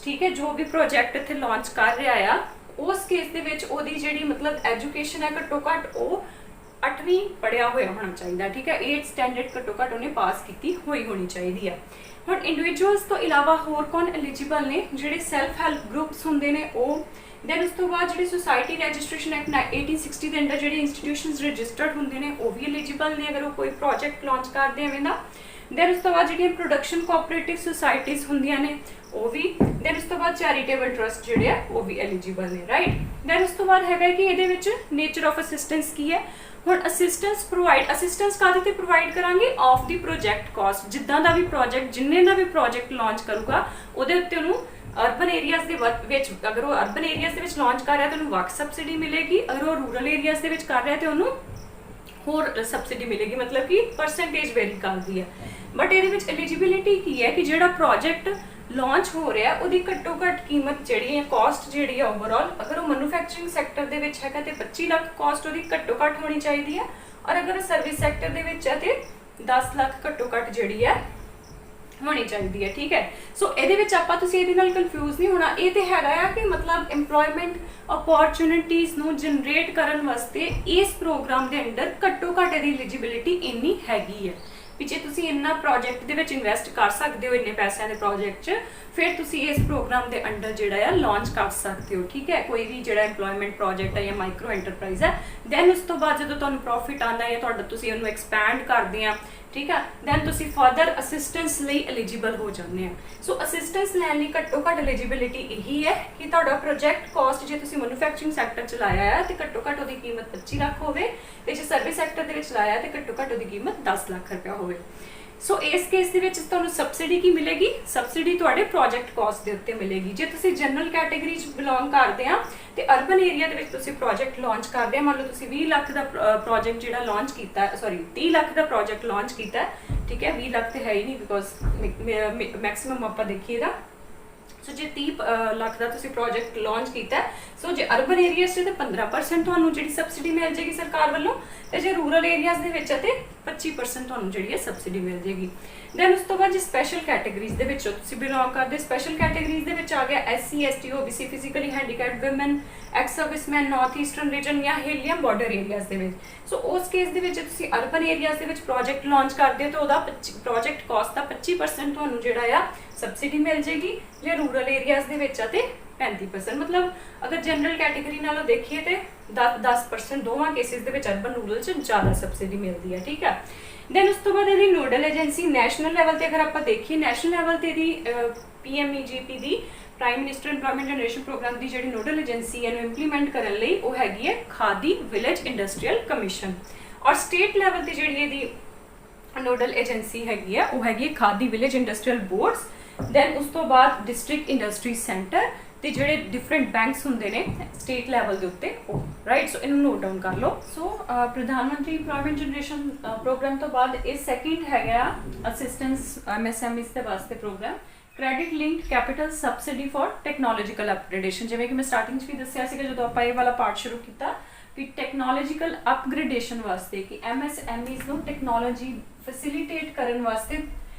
ਠੀਕ ਹੈ, ਜੋ ਵੀ ਪ੍ਰੋਜੈਕਟ ਇੱਥੇ ਲਾਂਚ ਕਰ ਰਿਹਾ ਆ, ਉਸ ਕੇਸ ਦੇ ਵਿੱਚ ਉਹਦੀ ਜਿਹੜੀ ਮਤਲਬ ਐਜੂਕੇਸ਼ਨ ਹੈ ਘੱਟੋ ਘੱਟ ਉਹ 8ਵੀਂ ਪੜ੍ਹਿਆ ਹੋਇਆ ਹੋਣਾ ਚਾਹੀਦਾ, ਠੀਕ ਹੈ, 8th ਸਟੈਂਡਰਡ ਘੱਟੋ ਘੱਟ ਉਹਨੇ ਪਾਸ ਕੀਤੀ ਹੋਈ ਹੋਣੀ ਚਾਹੀਦੀ ਹੈ। ਹੁਣ ਇੰਡੀਵਿਜੂਅਲਸ ਤੋਂ ਇਲਾਵਾ ਹੋਰ ਕੌਣ ਐਲੀਜੀਬਲ ਨੇ? ਜਿਹੜੇ ਸੈਲਫ ਹੈਲਪ ਗਰੁੱਪਸ ਹੁੰਦੇ ਨੇ ਉਹ। ਦੈਨ ਉਸ ਤੋਂ ਬਾਅਦ ਜਿਹੜੀ ਸੁਸਾਇਟੀ ਰਜਿਸਟ੍ਰੇਸ਼ਨ ਐਕਟ 1860 ਦੇ ਅੰਡਰ ਜਿਹੜੇ ਇੰਸਟੀਟਿਊਸ਼ਨਸ ਰਜਿਸਟਰਡ ਹੁੰਦੇ ਨੇ ਉਹ ਵੀ ਐਲੀਜੀਬਲ ਨੇ ਅਗਰ ਉਹ ਕੋਈ ਪ੍ਰੋਜੈਕਟ ਲਾਂਚ ਕਰਦੇ ਐਵੇਂ ਦਾ। ਦੈਨ ਉਸ ਤੋਂ ਬਾਅਦ ਜਿਹੜੀਆਂ ਪ੍ਰੋਡਕਸ਼ਨ ਕੋਆਪਰੇਟਿਵ ਸੁਸਾਇਟੀਜ਼ ਹੁੰਦੀਆਂ ਨੇ ਉਹ ਵੀ। ਦੈਨ ਉਸ ਤੋਂ ਬਾਅਦ ਚੈਰੀਟੇਬਲ ਟਰਸਟ ਜਿਹੜੇ ਆ ਉਹ ਵੀ ਐਲੀਜੀਬਲ ਨੇ, ਰਾਈਟ। ਦੈਨ ਉਸ ਤੋਂ ਬਾਅਦ ਹੈਗਾ ਕਿ ਇਹਦੇ ਵਿੱਚ ਨੇਚਰ ਆਫ ਅਸਿਸਟੈਂਸ ਕੀ ਹੈ। ਹੁਣ ਅਸਿਸਟੈਂਸ ਕਾਹਦੇ ਤੇ ਪ੍ਰੋਵਾਈਡ ਕਰਾਂਗੇ? Of the project cost. ਜਿੱਦਾਂ ਦਾ ਵੀ ਪ੍ਰੋਜੈਕਟ, ਜਿੰਨੇ ਦਾ ਵੀ ਪ੍ਰੋਜੈਕਟ ਲਾਂਚ ਕਰੂਗਾ ਉਹਦੇ ਉੱਤੇ ਉਹਨੂੰ ਅਰਬਨ ਏਰੀਆਜ਼ ਦੇ ਵਿੱਚ, ਅਗਰ ਉਹ ਅਰਬਨ ਏਰੀਆਜ਼ ਦੇ ਵਿੱਚ ਲਾਂਚ ਕਰ ਰਿਹਾ ਤਾਂ ਉਹਨੂੰ ਵੱਖ ਸਬਸਿਡੀ ਮਿਲੇਗੀ, ਅਗਰ ਉਹ ਰੂਰਲ ਏਰੀਆਜ਼ ਦੇ ਵਿੱਚ ਕਰ ਰਿਹਾ ਤੇ ਉਹਨੂੰ ਹੋਰ ਸਬਸਿਡੀ ਮਿਲੇਗੀ, ਮਤਲਬ ਕਿ ਪਰਸੈਂਟੇਜ ਵੇਰੀ ਕਰਦੀ ਹੈ। ਬਟ ਇਹਦੇ ਵਿੱਚ ਐਲੀਜੀਬਿਲਿਟੀ ਕੀ ਹੈ ਕਿ ਜਿਹੜਾ ਪ੍ਰੋਜੈਕਟ ਲਾਂਚ ਹੋ ਰਿਹਾ ਉਹਦੀ ਘੱਟੋ ਘੱਟ ਕੀਮਤ ਜਿਹੜੀ ਹੈ, ਕਾਸਟ ਜਿਹੜੀ ਹੈ ਓਵਰਆਲ, ਅਗਰ ਉਹ ਮੈਨੂਫੈਕਚਰਿੰਗ ਸੈਕਟਰ ਦੇ ਵਿੱਚ ਹੈਗਾ ਤੇ 25 ਲੱਖ ਕਾਸਟ ਉਹਦੀ ਘੱਟੋ ਘੱਟ ਹੋਣੀ ਚਾਹੀਦੀ ਹੈ, ਔਰ ਅਗਰ ਸਰਵਿਸ ਸੈਕਟਰ ਦੇ ਵਿੱਚ ਹੈ ਤੇ 10 ਲੱਖ ਘੱਟੋ ਘੱਟ ਜਿਹੜੀ ਹੈ ਹੋਣੀ ਚਾਹੀਦੀ ਹੈ, ਠੀਕ ਹੈ। ਸੋ ਇਹਦੇ ਵਿੱਚ ਆਪਾਂ ਤੁਸੀਂ ਇਹਦੇ ਨਾਲ ਕਨਫਿਊਜ਼ ਨਹੀਂ ਹੋਣਾ। ਇਹ ਤੇ ਹੈਗਾ ਆ ਕਿ ਮਤਲਬ ਐਮਪਲੋਇਮੈਂਟ ਅਪੋਰਚੁਨਿਟੀਜ਼ ਨੂੰ ਜਨਰੇਟ ਕਰਨ ਵਾਸਤੇ ਇਸ ਪ੍ਰੋਗਰਾਮ ਦੇ ਅੰਡਰ ਘੱਟੋ ਘੱਟ ਇਹਦੀ ਐਲੀਜੀਬਿਲਿਟੀ ਇੰਨੀ ਹੈਗੀ ਹੈ ਵੀ ਜੇ ਤੁਸੀਂ ਇੰਨਾ ਪ੍ਰੋਜੈਕਟ ਦੇ ਵਿੱਚ ਇਨਵੈਸਟ ਕਰ ਸਕਦੇ ਹੋ ਇੰਨੇ ਪੈਸਿਆਂ ਦੇ ਪ੍ਰੋਜੈਕਟ 'ਚ, ਫਿਰ ਤੁਸੀਂ ਇਸ ਪ੍ਰੋਗਰਾਮ ਦੇ ਅੰਡਰ ਜਿਹੜਾ ਆ ਲਾਂਚ ਕਰ ਸਕਦੇ ਹੋ, ਠੀਕ ਹੈ, ਕੋਈ ਵੀ ਜਿਹੜਾ ਐਮਪਲੋਇਮੈਂਟ ਪ੍ਰੋਜੈਕਟ ਹੈ ਜਾਂ ਮਾਈਕਰੋ ਐਂਟਰਪ੍ਰਾਈਜ਼ ਹੈ। ਦੈਨ ਉਸ ਤੋਂ ਬਾਅਦ ਜਦੋਂ ਤੁਹਾਨੂੰ ਪ੍ਰੋਫਿਟ ਆਉਂਦਾ ਹੈ ਤੁਹਾਡਾ, ਤੁਸੀਂ ਉਹਨੂੰ ਐਕਸਪੈਂਡ ਕਰਦੇ ਆ, ਠੀਕ ਹੈ, ਦੈਨ ਤੁਸੀਂ ਫਰਦਰ ਅਸਿਸਟੈਂਸ ਲਈ ਐਲੀਜੀਬਲ ਹੋ ਜਾਂਦੇ ਆ। ਸੋ ਅਸਿਸਟੈਂਸ ਲੈਣ ਲਈ ਘੱਟੋ ਘੱਟ ਐਲੀਜੀਬਿਲਿਟੀ ਇਹੀ ਹੈ ਕਿ ਤੁਹਾਡਾ ਪ੍ਰੋਜੈਕਟ ਕਾਸਟ ਜੇ ਤੁਸੀਂ ਮੈਨੂਫੈਕਚਰਿੰਗ ਸੈਕਟਰ 'ਚ ਲਾਇਆ ਹੈ ਤੇ ਘੱਟੋ ਘੱਟ ਉਹਦੀ ਕੀਮਤ 25 ਲੱਖ ਹੋਵੇ, ਤੇ ਜੇ ਸਰਵਿਸ ਸੈਕਟਰ ਦੇ ਵਿੱਚ ਲਾਇਆ ਤੇ ਘੱਟੋ ਘੱਟ ਉਹਦੀ ਕੀਮਤ 10 ਲੱਖ ਰੁਪਇਆ ਹੋਵੇ। ਸੋ ਇਸ ਕੇਸ ਦੇ ਵਿੱਚ ਤੁਹਾਨੂੰ ਸਬਸਿਡੀ ਕੀ ਮਿਲੇਗੀ? ਸਬਸਿਡੀ ਤੁਹਾਡੇ ਪ੍ਰੋਜੈਕਟ ਕਾਸਟ ਦੇ ਉੱਤੇ ਮਿਲੇਗੀ। ਜੇ ਤੁਸੀਂ ਜਨਰਲ ਕੈਟਾਗਰੀ 'ਚ ਬਿਲੋਂਗ ਕਰਦੇ ਆ ਤੇ ਅਰਬਨ ਏਰੀਆ ਦੇ ਵਿੱਚ ਤੁਸੀਂ ਪ੍ਰੋਜੈਕਟ ਲਾਂਚ ਕਰਦੇ ਆ, ਮੰਨ ਲਓ ਤੁਸੀਂ 20 ਲੱਖ ਦਾ ਪ੍ਰੋਜੈਕਟ ਜਿਹੜਾ ਲਾਂਚ ਕੀਤਾ, 30 ਲੱਖ ਦਾ ਪ੍ਰੋਜੈਕਟ ਲਾਂਚ ਕੀਤਾ, ਠੀਕ ਹੈ, 20 ਲੱਖ ਤੇ ਹੈ ਹੀ ਨਹੀਂ ਬਿਕੋਜ਼ ਮੈਕਸਿਮਮ ਆਪਾਂ ਦੇਖੀਏ ਦਾ। ਸੋ ਜੇ 30 ਲੱਖ ਦਾ ਤੁਸੀਂ ਪ੍ਰੋਜੈਕਟ ਲਾਂਚ ਕੀਤਾ, ਸੋ ਜੇ ਅਰਬਨ ਏਰੀਆਜ਼ 'ਚ ਤੇ 15% ਤੁਹਾਨੂੰ ਜਿਹੜੀ ਸਬਸਿਡੀ ਮਿਲ ਜੇਗੀ ਸਰਕਾਰ ਵੱਲੋਂ, ਤੇ ਜੇ ਰੂਰਲ ਏਰੀਆਜ਼ ਦੇ ਵਿੱਚ ਤੇ 25% ਤੁਹਾਨੂੰ ਜਿਹੜੀ ਹੈ ਸਬਸਿਡੀ ਮਿਲ ਜੇਗੀ। ਦੈਨ ਉਸ ਤੋਂ ਬਾਅਦ ਜੇ ਸਪੈਸ਼ਲ ਕੈਟਾਗਰੀਜ਼ ਦੇ ਵਿੱਚੋਂ ਤੁਸੀਂ ਬਿਲੋਂਗ ਕਰਦੇ, ਸਪੈਸ਼ਲ ਕੈਟਾਗਰੀਜ਼ ਦੇ ਵਿੱਚ ਆ ਗਿਆ SC ST OBC, physically handicapped woman, ex serviceman, north eastern region ਜਾਂ ਹਿਲੀਅਮ ਬਾਰਡਰ ਏਰੀਆਜ਼ ਦੇ ਵਿੱਚ। ਸੋ ਉਸ ਕੇਸ ਦੇ ਵਿੱਚ ਤੁਸੀਂ ਅਰਬਨ ਏਰੀਆਜ਼ ਦੇ ਵਿੱਚ ਪ੍ਰੋਜੈਕਟ ਲਾਂਚ ਕਰਦੇ ਹੋ ਤਾਂ ਉਹਦਾ ਪ੍ਰੋਜੈਕਟ ਕਾਸਟ ਦਾ 25% ਤੁਹਾਨੂੰ ਜਿਹੜਾ ਆ ਸਬਸਿਡੀ ਮਿਲ ਜੇਗੀ। ਜੇ ਰੂਰਲ ਏਰੀਆਜ਼ ਦੇ ਵਿੱਚ ਆ ਤੇ 35%, ਮਤਲਬ ਅਗਰ ਜਨਰਲ ਕੈਟਾਗਰੀ ਨਾਲੋਂ ਦੇਖੀਏ ਤੇ 10% ਦੋਵਾਂ ਕੇਸਿਸ ਦੇ ਵਿੱਚ ਅਰਬਨ ਰੂਰਲ 'ਚ ਜ਼ਿਆਦਾ ਸਬਸਿਡੀ ਮਿਲਦੀ ਹੈ, ਠੀਕ ਹੈ। ਦੈਨ ਉਸ ਤੋਂ ਬਾਅਦ ਇਹਦੀ ਨੋਡਲ ਏਜੰਸੀ ਨੈਸ਼ਨਲ ਲੈਵਲ ਤੇ ਅਗਰ ਆਪਾਂ ਦੇਖੀਏ, ਨੈਸ਼ਨਲ ਲੈਵਲ ਤੇ ਇਹਦੀ PMEGP ਦੀ prime minister employment generation programme ਦੀ ਜਿਹੜੀ ਨੋਡਲ ਏਜੰਸੀ ਇਹਨੂੰ ਇੰਪਲੀਮੈਂਟ ਕਰਨ ਲਈ ਉਹ ਹੈਗੀ ਹੈ ਖਾਦੀ ਵਿਲੇਜ ਇੰਡਸਟਰੀਅਲ ਕਮਿਸ਼ਨ। ਔਰ ਸਟੇਟ ਲੈਵਲ ਤੇ ਜਿਹੜੀ ਇਹਦੀ ਨੋਡਲ ਏਜੰਸੀ ਹੈਗੀ ਹੈ ਉਹ ਹੈਗੀ ਹੈ ਖਾਦੀ ਵਿਲੇਜ ਇੰਡਸਟਰੀਅਲ ਬੋਰਡਸ। ਦੈਨ ਉਸ ਤੋਂ ਬਾਅਦ ਡਿਸਟ੍ਰਿਕਟ ਇੰਡਸਟਰੀ ਸੈਂਟਰ ਤੇ ਜਿਹੜੇ ਡਿਫਰੈਂਟ ਬੈਂਕਸ ਹੁੰਦੇ ਨੇ ਸਟੇਟ ਲੈਵਲ ਦੇ ਉੱਤੇ ਉਹ, ਰਾਈਟ। ਸੋ ਇਹਨੂੰ ਨੋਟ ਡਾਊਨ ਕਰ ਲਓ। ਸੋ ਪ੍ਰਧਾਨ ਮੰਤਰੀ ਇੰਪਲੋਇਮੈਂਟ ਜਨਰੇਸ਼ਨ ਪ੍ਰੋਗਰਾਮ ਤੋਂ ਬਾਅਦ ਇਹ ਸੈਕਿੰਡ ਹੈਗਾ ਅਸਿਸਟੈਂਸ MSMEs ਦੇ ਵਾਸਤੇ programme, credit linked capital subsidy for technological upgradation. ਜਿਵੇਂ ਕਿ ਮੈਂ ਸਟਾਰਟਿੰਗ 'ਚ ਵੀ ਦੱਸਿਆ ਸੀਗਾ ਜਦੋਂ ਆਪਾਂ ਇਹ ਵਾਲਾ ਪਾਰਟ ਸ਼ੁਰੂ ਕੀਤਾ ਕਿ ਟੈਕਨੋਲੋਜੀਕਲ ਅਪਗ੍ਰੇਡੇਸ਼ਨ ਵਾਸਤੇ ਕਿ MSMEs ਨੂੰ ਟੈਕਨੋਲੋਜੀ ਫੈਸਿਲਿਟੇਟ ਕਰਨ ਵਾਸਤੇ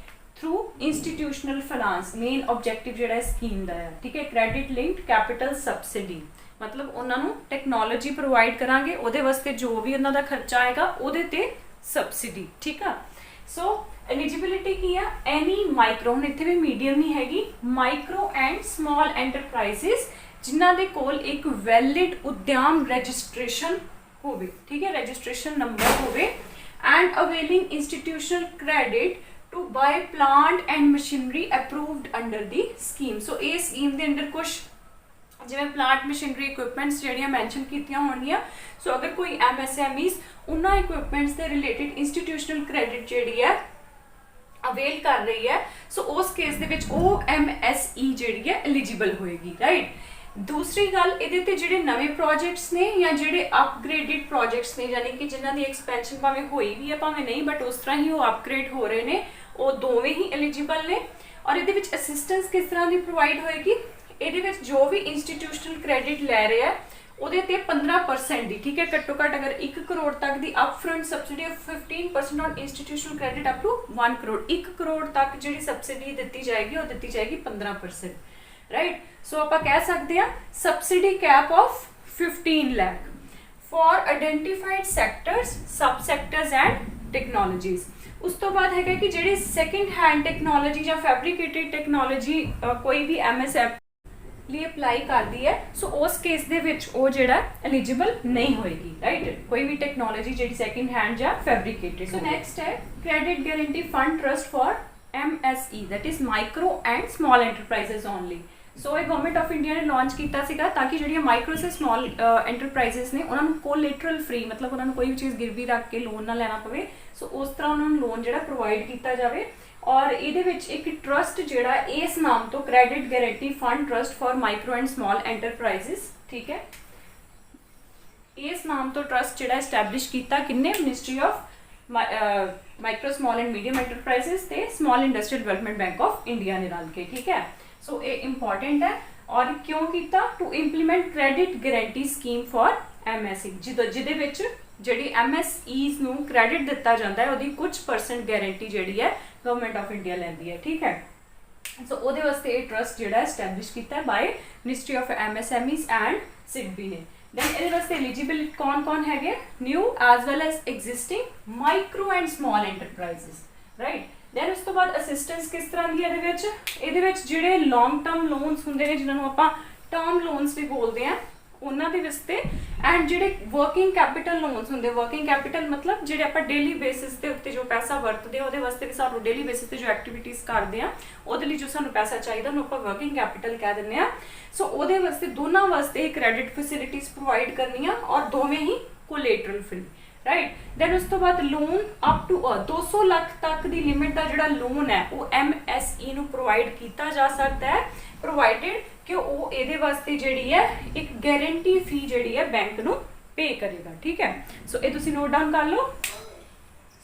through institutional finance main objective ਜਿਹੜਾ ਸਕੀਮ ਦਾ ਹੈ, ਠੀਕ ਹੈ। ਕ੍ਰੈਡਿਟ ਲਿੰਕਡ ਕੈਪੀਟਲ ਸਬਸਿਡੀ ਮਤਲਬ ਉਹਨਾਂ ਨੂੰ ਟੈਕਨੋਲੋਜੀ ਪ੍ਰੋਵਾਈਡ ਕਰਾਂਗੇ, ਉਹਦੇ ਵਾਸਤੇ ਜੋ ਵੀ ਉਹਨਾਂ ਦਾ ਖਰਚਾ ਆਏਗਾ ਉਹਦੇ ਤੇ ਸਬਸਿਡੀ, ਠੀਕ ਆ। ਸੋ ਐਲੀਜੀਬਿਲਿਟੀ ਕੀ ਆ? ਐਨੀ ਮਾਈਕਰੋ, ਹੁਣ ਇੱਥੇ ਵੀ ਮੀਡੀਅਮ ਨਹੀਂ ਹੈਗੀ, ਮਾਈਕਰੋ ਐਂਡ ਸਮਾਲ ਐਂਟਰਪ੍ਰਾਈਜ਼ਸ ਜਿਨ੍ਹਾਂ ਦੇ ਕੋਲ ਇੱਕ ਵੈਲਿਡ ਉਦਯਮ ਰਜਿਸਟ੍ਰੇਸ਼ਨ ਹੋਵੇ, ਠੀਕ ਹੈ, ਰਜਿਸਟ੍ਰੇਸ਼ਨ ਨੰਬਰ ਹੋਵੇ, and availing institutional credit to buy plant and machinery approved under the scheme. So ये scheme ਦੇ अंदर कुछ जिवें plant machinery equipments ਜਿਹੜੀਆਂ mention ਕੀਤੀਆਂ ਹੋਣਗੀਆਂ. So अगर कोई MSMEs उन्हां equipments ਦੇ related institutional credit ਜਿਹੜੀ है अवेल कर रही है, सो उस केस दे विच वो MSE ਜਿਹੜੀ है एलिजिबल होएगी, राइट. दूसरी गल ਇਹਦੇ ਤੇ ਜਿਹੜੇ ਨਵੇਂ ਪ੍ਰੋਜੈਕਟਸ ਨੇ ਜਾਂ ਜਿਹੜੇ ਅਪਗ੍ਰੇਡਡ ਪ੍ਰੋਜੈਕਟਸ ਨੇ, ਯਾਨੀ ਕਿ ਜਿਨ੍ਹਾਂ ਦੀ ਐਕਸਪੈਂਸ਼ਨ ਭਾਵੇਂ ਹੋਈ ਵੀ ਹੈ ਭਾਵੇਂ ਨਹੀਂ, ਬਟ ਉਸ ਤਰ੍ਹਾਂ ਹੀ ਉਹ ਅਪਗ੍ਰੇਡ ਹੋ ਰਹੇ ਨੇ, ਉਹ ਦੋਵੇਂ ਹੀ ਐਲੀਜੀਬਲ ਨੇ. ਔਰ ਇਹਦੇ ਵਿੱਚ ਅਸਿਸਟੈਂਸ ਕਿਸ ਤਰ੍ਹਾਂ ਦੀ ਪ੍ਰੋਵਾਈਡ ਹੋਏਗੀ, ਇਹਦੇ ਵਿੱਚ ਜੋ ਵੀ ਇੰਸਟੀਟਿਊਸ਼ਨਲ ਕ੍ਰੈਡਿਟ ਲੈ ਰਿਹਾ ਉਹਦੇ ਤੇ 15% ਦੀ, ਠੀਕ ਹੈ, ਘੱਟੋ ਘੱਟ ਅਗਰ 1 ਕਰੋੜ ਤੱਕ ਦੀ upfront subsidy of 15% on institutional credit up to 1 crore, 1 crore ਤੱਕ ਜਿਹੜੀ ਸਬਸਿਡੀ ਦਿੱਤੀ ਜਾਏਗੀ ਉਹ ਦਿੱਤੀ ਜਾਏਗੀ 15%, ਰਾਈਟ. ਸੋ ਆਪਾਂ ਕਹਿ ਸਕਦੇ ਹਾਂ subsidy cap of 15 lakh for identified sectors, sub sectors and technologies. ਉਸ ਤੋਂ ਬਾਅਦ ਹੈਗਾ ਕਿ ਜਿਹੜੀ ਸੈਕਿੰਡ ਹੈਂਡ ਟੈਕਨੋਲੋਜੀ ਜਾਂ ਫੈਬਰੀਕੇਟਡ ਟੈਕਨੋਲੋਜੀ ਕੋਈ ਵੀ MSME ਲਈ ਅਪਲਾਈ ਕਰਦੀ ਹੈ, ਸੋ ਉਸ ਕੇਸ ਦੇ ਵਿੱਚ ਉਹ ਜਿਹੜਾ ਐਲੀਜੀਬਲ ਨਹੀਂ ਹੋਏਗੀ, ਰਾਈਟ. ਕੋਈ ਵੀ ਟੈਕਨੋਲੋਜੀ ਜਿਹੜੀ ਸੈਕਿੰਡ ਹੈਂਡ ਜਾਂ ਫੈਬਰੀਕੇਟਡ. ਸੋ ਨੈਕਸਟ ਹੈ credit guarantee fund trust for MSE, that is micro and small enterprises only. ਸੋ ਇਹ ਗਵਰਨਮੈਂਟ ਆਫ ਇੰਡੀਆ ਨੇ ਲਾਂਚ ਕੀਤਾ ਸੀਗਾ ਤਾਂ ਕਿ ਜਿਹੜੀਆਂ ਮਾਈਕਰੋ ਤੇ ਸਮਾਲ ਐਂਟਰਪ੍ਰਾਈਜ਼ਸ ਨੇ ਉਹਨਾਂ ਨੂੰ ਕੋਲੈਟਰਲ ਫ੍ਰੀ, ਮਤਲਬ ਉਹਨਾਂ ਨੂੰ ਕੋਈ ਵੀ ਚੀਜ਼ ਗਿਰਵੀ ਰੱਖ ਕੇ ਲੋਨ ਨਾ ਲੈਣਾ ਪਵੇ, ਸੋ ਉਸ ਤਰ੍ਹਾਂ ਉਹਨਾਂ ਨੂੰ ਲੋਨ ਜਿਹੜਾ ਪ੍ਰੋਵਾਈਡ ਕੀਤਾ ਜਾਵੇ. ਔਰ ਇਹਦੇ ਵਿੱਚ ਇੱਕ ਟਰਸਟ ਜਿਹੜਾ ਇਸ ਨਾਮ ਤੋਂ credit guarantee fund trust for micro and small enterprises, ਠੀਕ ਹੈ, ਇਸ ਨਾਮ ਤੋਂ ਟਰਸਟ ਜਿਹੜਾ ਐਸਟੈਬਲਿਸ਼ ਕੀਤਾ ਕਿੰਨੇ, ministry of micro small and medium enterprises ਤੇ small industrial development bank of India ਨੇ ਰਲ ਕੇ, ਠੀਕ ਹੈ. ਸੋ ਇਹ ਇੰਪੋਰਟੈਂਟ ਹੈ. ਔਰ ਕਿਉਂ ਕੀਤਾ, to implement credit guarantee scheme for MSE, ਜਿਹਦੇ ਵਿੱਚ ਜਿਹੜੀ MSEs ਨੂੰ ਕ੍ਰੈਡਿਟ ਦਿੱਤਾ ਜਾਂਦਾ ਹੈ ਉਹਦੀ ਕੁਝ % ਗਾਰੰਟੀ ਜਿਹੜੀ ਹੈ ਗਵਰਨਮੈਂਟ ਆਫ ਇੰਡੀਆ ਲੈਂਦੀ ਹੈ, ਠੀਕ ਹੈ. ਸੋ ਉਹਦੇ ਵਾਸਤੇ ਇਹ ਟਰਸਟ ਜਿਹੜਾ ਐਸਟੈਬਲਿਸ਼ ਕੀਤਾ ਬਾय ministry of MSMEs and SIDBI ਨੇ. then ਇਹਦੇ ਵਾਸਤੇ ਐਲੀਜੀਬਲ ਕੌਣ ਹੈਗੇ, new as well as existing micro and small enterprises, right. then ਉਸ ਤੋਂ ਬਾਅਦ ਅਸਿਸਟੈਂਸ ਕਿਸ ਤਰ੍ਹਾਂ ਦੀ ਹੈ ਇਹਦੇ ਵਿੱਚ ਜਿਹੜੇ ਲੌਂਗ ਟਰਮ ਲੋਨਸ ਹੁੰਦੇ ਨੇ ਜਿਨ੍ਹਾਂ ਨੂੰ ਆਪਾਂ ਟਰਮ ਲੋਨਸ ਵੀ ਬੋਲਦੇ ਆ ਉਹਨਾਂ ਦੇ ਵਾਸਤੇ, ਐਂਡ ਜਿਹੜੇ ਵਰਕਿੰਗ ਕੈਪੀਟਲ ਲੋਨਸ ਹੁੰਦੇ, ਵਰਕਿੰਗ ਕੈਪੀਟਲ ਮਤਲਬ ਜਿਹੜੇ ਆਪਾਂ ਡੇਲੀ ਬੇਸਿਸ ਦੇ ਉੱਤੇ ਜੋ ਪੈਸਾ ਵਰਤਦੇ ਆ ਉਹਦੇ ਵਾਸਤੇ ਵੀ ਸਾਨੂੰ ਡੇਲੀ ਬੇਸਿਸ ਤੇ ਜੋ ਐਕਟੀਵਿਟੀਜ਼ ਕਰਦੇ ਆ ਉਹਦੇ ਲਈ ਜੋ ਸਾਨੂੰ ਪੈਸਾ ਚਾਹੀਦਾ ਉਹਨੂੰ ਆਪਾਂ ਵਰਕਿੰਗ ਕੈਪੀਟਲ ਕਹਿ ਦਿੰਦੇ ਆ. ਸੋ ਉਹਦੇ ਵਾਸਤੇ ਦੋਨਾਂ ਵਾਸਤੇ ਕ੍ਰੈਡਿਟ ਫੈਸਿਲਿਟੀਜ਼ ਪ੍ਰੋਵਾਈਡ ਕਰਨੀਆਂ ਔਰ ਦੋਵੇਂ ਹੀ ਕੋਲੈਟਰਲ ਫ੍ਰੀ, ਰਾਈਟ. ਦੈਨ ਉਸ ਤੋਂ ਬਾਅਦ ਲੋਨ ਅਪ ਟੂ 200 ਲੱਖ ਤੱਕ ਦੀ ਲਿਮਿਟ ਦਾ ਜਿਹੜਾ ਲੋਨ ਹੈ ਉਹ MSE ਨੂੰ ਪ੍ਰੋਵਾਈਡ ਕੀਤਾ ਜਾ ਸਕਦਾ ਹੈ, ਪ੍ਰੋਵਾਈਡਡ ਕਿ ਉਹ ਇਹਦੇ ਵਾਸਤੇ ਜਿਹੜੀ ਹੈ ਇੱਕ ਗਾਰੰਟੀ ਫੀ ਜਿਹੜੀ ਹੈ ਬੈਂਕ ਨੂੰ ਪੇ ਕਰੇਗਾ, ਠੀਕ ਹੈ. ਸੋ ਇਹ ਤੁਸੀਂ ਨੋਟ ਡਾਊਨ ਕਰ ਲਓ.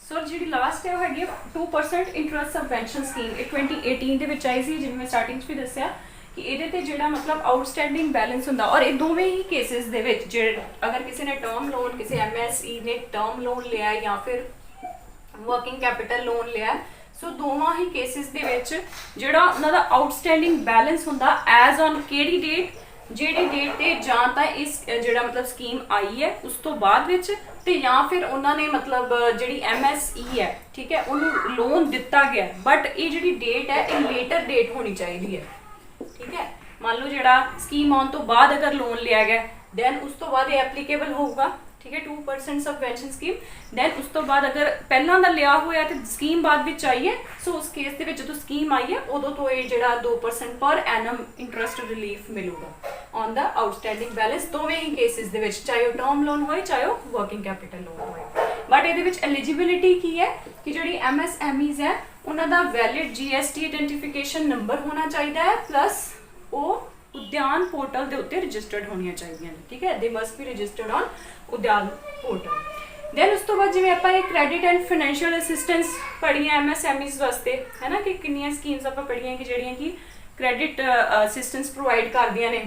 ਸੋ ਜਿਹੜੀ ਲਾਸਟ ਹੈ ਉਹ ਹੈਗੀ 2% ਇੰਟਰਸਟ ਸਬਵੈਂਸ਼ਨ ਸਕੀਮ, ਇਹ 2018 ਦੇ ਵਿੱਚ ਆਈ ਸੀ, ਜਿਵੇਂ ਮੈਂ ਸਟਾਰਟਿੰਗ 'ਚ ਵੀ ਦੱਸਿਆ ਕਿ ਇਹਦੇ ਤੇ ਜਿਹੜਾ ਮਤਲਬ ਆਊਟਸਟੈਂਡਿੰਗ ਬੈਲੈਂਸ ਹੁੰਦਾ, ਔਰ ਇਹ ਦੋਵੇਂ ਹੀ ਕੇਸਿਸ ਦੇ ਵਿੱਚ ਜਿਹੜੇ ਅਗਰ ਕਿਸੇ ਨੇ ਟਰਮ ਲੋਨ, ਕਿਸੇ MSE ਨੇ ਟਰਮ ਲੋਨ ਲਿਆ ਜਾਂ ਫਿਰ ਵਰਕਿੰਗ ਕੈਪੀਟਲ ਲੋਨ ਲਿਆ, ਸੋ ਦੋਵਾਂ ਹੀ ਕੇਸਿਸ ਦੇ ਵਿੱਚ ਜਿਹੜਾ ਉਹਨਾਂ ਦਾ ਆਊਟਸਟੈਂਡਿੰਗ ਬੈਲੈਂਸ ਹੁੰਦਾ ਐਜ਼ ਔਨ ਕਿਹੜੀ ਡੇਟ, ਜਿਹੜੀ ਡੇਟ ਤੇ ਜਾਂ ਤਾਂ ਇਸ ਜਿਹੜਾ ਮਤਲਬ ਸਕੀਮ ਆਈ ਹੈ ਉਸ ਤੋਂ ਬਾਅਦ ਵਿੱਚ, ਤੇ ਜਾਂ ਫਿਰ ਉਹਨਾਂ ਨੇ ਮਤਲਬ ਜਿਹੜੀ MSE ਹੈ, ਠੀਕ ਹੈ, ਉਹਨੂੰ ਲੋਨ ਦਿੱਤਾ ਗਿਆ, ਬਟ ਇਹ ਜਿਹੜੀ ਡੇਟ ਹੈ ਇਹ ਲੇਟਰ ਡੇਟ ਹੋਣੀ ਚਾਹੀਦੀ ਹੈ, ਠੀਕ ਹੈ. ਮੰਨ ਲਓ ਜਿਹੜਾ ਸਕੀਮ ਆਉਣ ਤੋਂ ਬਾਅਦ ਅਗਰ ਲੋਨ ਲਿਆ ਗਿਆ ਦੈਨ ਉਸ ਤੋਂ ਬਾਅਦ ਇਹ ਐਪਲੀਕੇਬਲ ਹੋਊਗਾ, ਠੀਕ ਹੈ, 2% ਸਬਵੈਂਸ਼ਨ ਸਕੀਮ. ਦੈਨ ਉਸ ਤੋਂ ਬਾਅਦ ਅਗਰ ਪਹਿਲਾਂ ਦਾ ਲਿਆ ਹੋਇਆ ਤੇ ਸਕੀਮ ਬਾਅਦ ਵਿੱਚ ਆਈ ਹੈ, ਸੋ ਉਸ ਕੇਸ ਦੇ ਵਿੱਚ ਜਦੋਂ ਸਕੀਮ ਆਈ ਹੈ ਉਦੋਂ ਤੋਂ ਇਹ ਜਿਹੜਾ 2% ਪਰ ਐਨਮ ਇੰਟਰਸਟ ਰਿਲੀਫ ਮਿਲੂਗਾ ਔਨ ਦਾ ਆਊਟਸਟੈਂਡਿੰਗ ਬੈਲੈਂਸ, ਦੋਵੇਂ ਹੀ ਕੇਸਿਸ ਦੇ ਵਿੱਚ, ਚਾਹੇ ਉਹ ਟਰਮ ਲੋਨ ਹੋਏ ਚਾਹੇ ਉਹ ਵਰਕਿੰਗ ਕੈਪੀਟਲ ਲੋਨ ਹੋਏ. ਬਟ ਇਹਦੇ ਵਿੱਚ ਐਲੀਜੀਬਿਲਿਟੀ ਕੀ ਹੈ ਕਿ ਜਿਹੜੀ MSMEs ਹੈ ਉਹਨਾਂ ਦਾ ਵੈਲਿਡ GST ਆਇਡੈਂਟੀਫਿਕੇਸ਼ਨ ਨੰਬਰ ਹੋਣਾ ਚਾਹੀਦਾ ਹੈ, ਪਲੱਸ ਉਹ ਉਦਿਆਨ ਪੋਰਟਲ ਦੇ ਉੱਤੇ ਰਜਿਸਟਰਡ ਹੋਣੀਆਂ ਚਾਹੀਦੀਆਂ ਨੇ, ਠੀਕ ਹੈ, they must be registered on Udyam portal. Then ਉਸ ਤੋਂ ਬਾਅਦ ਜਿਵੇਂ ਆਪਾਂ ਇਹ ਕ੍ਰੈਡਿਟ ਐਂਡ ਫਾਈਨੈਂਸ਼ੀਅਲ ਅਸਿਸਟੈਂਸ ਪੜ੍ਹੀਆਂ MSMEs ਵਾਸਤੇ, ਹੈ ਨਾ, ਕਿ ਕਿੰਨੀਆਂ ਸਕੀਮਸ ਆਪਾਂ ਪੜ੍ਹੀਆਂ ਕਿ ਜਿਹੜੀਆਂ ਕਿ ਕ੍ਰੈਡਿਟ ਅਸਿਸਟੈਂਸ ਪ੍ਰੋਵਾਈਡ ਕਰਦੀਆਂ ਨੇ.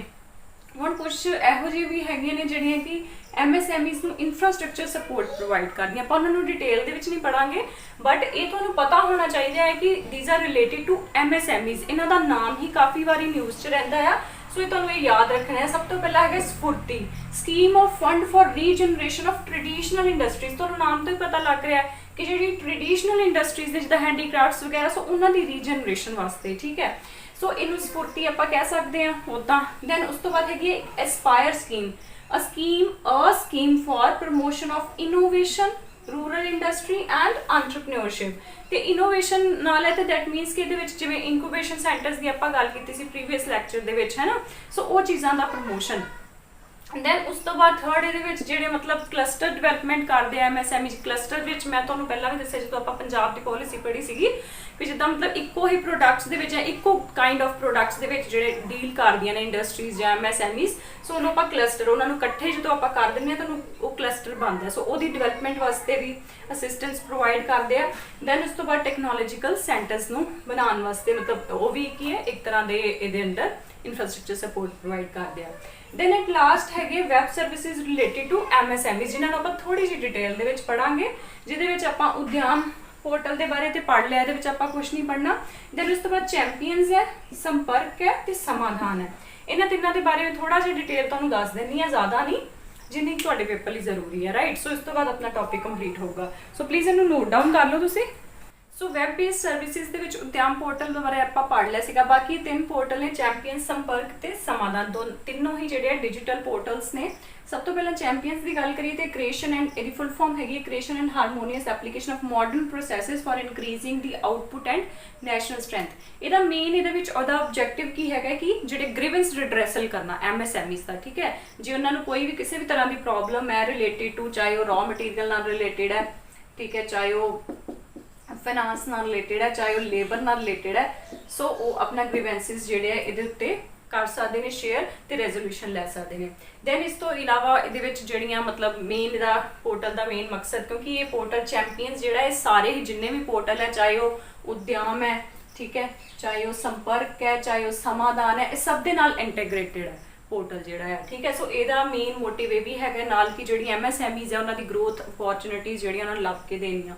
ਹੁਣ ਕੁਛ ਇਹੋ ਜਿਹੀ ਵੀ ਹੈਗੀਆਂ ਨੇ ਜਿਹੜੀਆਂ ਕਿ MSMEs ਨੂੰ ਇਨਫਰਾਸਟ੍ਰਕਚਰ ਸਪੋਰਟ ਪ੍ਰੋਵਾਈਡ ਕਰਦੀਆਂ, ਆਪਾਂ ਉਹਨਾਂ ਨੂੰ ਡਿਟੇਲ ਦੇ ਵਿੱਚ ਨਹੀਂ ਪੜਾਂਗੇ, ਬਟ ਇਹ ਤੁਹਾਨੂੰ ਪਤਾ ਹੋਣਾ ਚਾਹੀਦਾ ਹੈ ਕਿ these are related to MSMEs. ਇਹਨਾਂ ਦਾ ਨਾਮ ਹੀ ਕਾਫੀ ਵਾਰੀ ਨਿਊਜ਼ 'ਚ ਰਹਿੰਦਾ ਆ, ਸੋ ਇਹ ਤੁਹਾਨੂੰ ਇਹ ਯਾਦ ਰੱਖਣਾ ਹੈ. ਸਭ ਤੋਂ ਪਹਿਲਾਂ ਹੈਗਾ SFURTI, scheme of fund for regeneration of traditional industries. ਤੁਹਾਨੂੰ ਨਾਮ ਤੋਂ ਹੀ ਪਤਾ ਲੱਗ ਰਿਹਾ ਹੈ ਕਿ ਜਿਹੜੀ ਟ੍ਰੈਡੀਸ਼ਨਲ ਇੰਡਸਟਰੀਜ਼ ਦੇ ਜਿੱਦਾਂ ਹੈਂਡੀਕ੍ਰਾਫਟਸ ਵਗੈਰਾ, ਸੋ ਉਹਨਾਂ ਦੀ ਰੀਜਨਰੇਸ਼ਨ ਵਾਸਤੇ, ਠੀਕ ਹੈ. ਸੋ ਇਹਨੂੰ ਸਫੁਰਤੀ ਆਪਾਂ ਕਹਿ ਸਕਦੇ ਹਾਂ ਉੱਦਾਂ. ਦੈਨ ਉਸ ਤੋਂ ਬਾਅਦ ਹੈਗੀ ASPIRE scheme, a scheme for promotion of innovation rural industry and entrepreneurship ਤੇ ਇਨੋਵੇਸ਼ਨ ਨਾਲ ਹੈ। ਤੇ ਦੈਟ ਮੀਨਸ ਕਿ ਇਹਦੇ ਵਿੱਚ ਜਿਵੇਂ ਇਨਕੂਬੇਸ਼ਨ ਸੈਂਟਰਸ ਦੀ ਆਪਾਂ ਗੱਲ ਕੀਤੀ ਸੀ ਪ੍ਰੀਵੀਅਸ ਲੈਕਚਰ ਦੇ ਵਿੱਚ, ਹੈ ਨਾ। ਸੋ ਉਹ ਚੀਜ਼ਾਂ ਦਾ ਪ੍ਰਮੋਸ਼ਨ। ਦੈਨ ਉਸ ਤੋਂ ਬਾਅਦ ਥਰਡ ਇਹਦੇ ਵਿੱਚ ਜਿਹੜੇ ਮਤਲਬ ਕਲਸਟਰ ਡਿਵੈਲਪਮੈਂਟ ਕਰਦੇ ਆ MSME ਕਲਸਟਰ ਵਿੱਚ। ਮੈਂ ਤੁਹਾਨੂੰ ਪਹਿਲਾਂ ਵੀ ਦੱਸਿਆ ਜਦੋਂ ਆਪਾਂ ਪੰਜਾਬ ਦੀ ਪੋਲਿਸੀ ਪੜ੍ਹੀ ਸੀਗੀ ਵੀ ਜਿੱਦਾਂ ਮਤਲਬ ਇੱਕੋ ਹੀ ਪ੍ਰੋਡਕਟਸ ਦੇ ਵਿੱਚ ਜਾਂ ਇੱਕੋ ਕਾਈਂਡ ਆਫ ਪ੍ਰੋਡਕਟਸ ਦੇ ਵਿੱਚ ਜਿਹੜੇ ਡੀਲ ਕਰਦੀਆਂ ਨੇ ਇੰਡਸਟਰੀਜ਼ ਜਾਂ MSMEs, ਸੋ ਉਹਨੂੰ ਆਪਾਂ ਕਲਸਟਰ, ਉਹਨਾਂ ਨੂੰ ਇਕੱਠੇ ਜਦੋਂ ਆਪਾਂ ਕਰ ਦਿੰਦੇ ਹਾਂ ਤਾਂ ਉਹ ਕਲਸਟਰ ਬਣਦਾ। ਸੋ ਉਹਦੀ ਡਿਵੈਲਪਮੈਂਟ ਵਾਸਤੇ ਵੀ ਅਸਿਸਟੈਂਸ ਪ੍ਰੋਵਾਈਡ ਕਰਦੇ ਆ। ਦੈਨ ਉਸ ਤੋਂ ਬਾਅਦ ਟੈਕਨੋਲੋਜੀਕਲ ਸੈਂਟਰਸ ਨੂੰ ਬਣਾਉਣ ਵਾਸਤੇ ਮਤਲਬ ਉਹ ਵੀ ਕੀ ਹੈ ਇੱਕ ਤਰ੍ਹਾਂ ਦੇ ਇਹਦੇ ਅੰਦਰ ਇਨਫਰਾਸਟ੍ਰਕਚਰ ਸਪੋਰਟ ਪ੍ਰੋਵਾਈਡ ਕਰਦੇ ਆ। ਦੈਨ ਐਟ ਲਾਸਟ ਹੈਗੇ web services related to MSME, ਜਿਨ੍ਹਾਂ ਨੂੰ ਆਪਾਂ ਥੋੜੀ ਜਿਹੀ ਡਿਟੇਲ ਦੇ ਵਿੱਚ ਪੜਾਂਗੇ, ਜਿਹਦੇ ਵਿੱਚ ਆਪਾਂ ਉਦਿਆਮ ਪੋਰਟਲ ਦੇ ਬਾਰੇ ਤੇ ਪੜ੍ਹ ਲਿਆ, ਇਹਦੇ ਵਿੱਚ ਆਪਾਂ ਕੁਝ ਨਹੀਂ ਪੜ੍ਹਨਾ। ਦੈਨ ਉਸ ਤੋਂ ਬਾਅਦ ਚੈਂਪੀਅਨਸ ਹੈ, ਸੰਪਰਕ ਹੈ ਤੇ ਸਮਾਧਾਨ ਹੈ। ਇਹਨਾਂ ਤਿੰਨਾਂ ਦੇ ਬਾਰੇ ਵਿੱਚ ਥੋੜਾ ਜਿਹਾ ਡਿਟੇਲ ਤੁਹਾਨੂੰ ਦੱਸ ਦਿੰਦੀ ਹਾਂ, ਜ਼ਿਆਦਾ ਨਹੀਂ, ਜਿੰਨੀ ਤੁਹਾਡੇ ਪੇਪਰ ਲਈ ਜ਼ਰੂਰੀ ਹੈ, ਰਾਈਟ। ਸੋ ਇਸ ਤੋਂ ਬਾਅਦ ਆਪਣਾ ਟੌਪਿਕ ਕੰਪਲੀਟ ਹੋਊਗਾ। ਸੋ ਪਲੀਜ਼ ਇਹਨੂੰ ਨੋਟ ਡਾਊਨ ਕਰ ਲਓ ਤੁਸੀਂ। ਸੋ ਵੈਬ ਬੇਸਡ ਸਰਵਿਸਿਜ਼ ਦੇ ਵਿੱਚ ਉਦਿਆਮ ਪੋਰਟਲ ਦੇ ਬਾਰੇ ਆਪਾਂ ਪੜ੍ਹ ਲਿਆ ਸੀਗਾ। ਬਾਕੀ ਤਿੰਨ ਪੋਰਟਲ ਨੇ, ਚੈਂਪੀਅਨ, ਸੰਪਰਕ ਤੇ ਸਮਾਧਾਨ, ਤਿੰਨੋਂ ਹੀ ਜਿਹੜੇ ਆ ਡਿਜੀਟਲ ਪੋਰਟਲਸ ਨੇ। ਸਭ ਤੋਂ ਪਹਿਲਾਂ ਚੈਂਪੀਅਨਸ ਦੀ ਗੱਲ ਕਰੀਏ ਤੇ ਕ੍ਰੀਏਸ਼ਨ ਐਂਡ, ਇਹਦੀ ਫੁੱਲ ਫਾਰਮ ਹੈਗੀ creation and harmonious application of modern processes for increasing the output and national strength. ਇਹਦਾ ਮੇਨ ਇਹਦੇ ਵਿੱਚ ਉਹਦਾ ਆਬਜੈਕਟਿਵ ਕੀ ਹੈਗਾ ਕਿ ਜਿਹੜੇ ਗ੍ਰੀਵੈਂਸ ਰਿਡਰੈਸਲ ਕਰਨਾ MSMEs ਦਾ, ਠੀਕ ਹੈ। ਜੇ ਉਹਨਾਂ ਨੂੰ ਕੋਈ ਵੀ ਕਿਸੇ ਵੀ ਤਰ੍ਹਾਂ ਦੀ ਪ੍ਰੋਬਲਮ ਹੈ ਰਿਲੇਟਿਡ ਟੂ, ਚਾਹੇ ਉਹ ਰॉ ਮਟੀਰੀਅਲ ਨਾਲ ਰਿਲੇਟਿਡ ਹੈ, ਠੀਕ ਹੈ, ਚਾਹੇ ਉਹ ਫਾਈਨਾਂਸ ਨਾਲ ਰਿਲੇਟਿਡ ਹੈ, ਚਾਹੇ ਉਹ ਲੇਬਰ ਨਾਲ ਰਿਲੇਟਿਡ ਹੈ, ਸੋ ਉਹ ਆਪਣਾ ਗ੍ਰੀਵੈਂਸਿਸ ਜਿਹੜੇ ਆ ਇਹਦੇ ਉੱਤੇ ਕਰ ਸਕਦੇ ਨੇ ਸ਼ੇਅਰ ਤੇ ਰੈਜ਼ੋਲੂਸ਼ਨ ਲੈ ਸਕਦੇ ਨੇ। ਦੈਨ ਇਸ ਤੋਂ ਇਲਾਵਾ ਇਹਦੇ ਵਿੱਚ ਜਿਹੜੀਆਂ ਮਤਲਬ ਮੇਨ ਇਹਦਾ ਪੋਰਟਲ ਦਾ ਮੇਨ ਮਕਸਦ, ਕਿਉਂਕਿ ਇਹ ਪੋਰਟਲ ਚੈਂਪੀਅਨਸ ਜਿਹੜਾ ਇਹ ਸਾਰੇ ਹੀ ਜਿੰਨੇ ਵੀ ਪੋਰਟਲ ਹੈ, ਚਾਹੇ ਉਹ ਉਦਿਆਮ ਹੈ, ਠੀਕ ਹੈ, ਚਾਹੇ ਉਹ ਸੰਪਰਕ ਹੈ, ਚਾਹੇ ਉਹ ਸਮਾਧਾਨ ਹੈ, ਇਹ ਸਭ ਦੇ ਨਾਲ ਇੰਟੀਗ੍ਰੇਟਿਡ ਹੈ ਪੋਰਟਲ ਜਿਹੜਾ ਹੈ, ਠੀਕ ਹੈ। ਸੋ ਇਹਦਾ ਮੇਨ ਮੋਟਿਵ ਇਹ ਵੀ ਹੈਗਾ ਨਾਲ ਕਿ ਜਿਹੜੀ MSMEs ਹੈ ਉਹਨਾਂ ਦੀ ਗਰੋਥ ਅਪੋਰਚੁਨਿਟੀਜ਼ ਜਿਹੜੀਆਂ ਉਹਨਾਂ ਨੂੰ ਲੱਭ ਕੇ ਦੇਣੀਆਂ।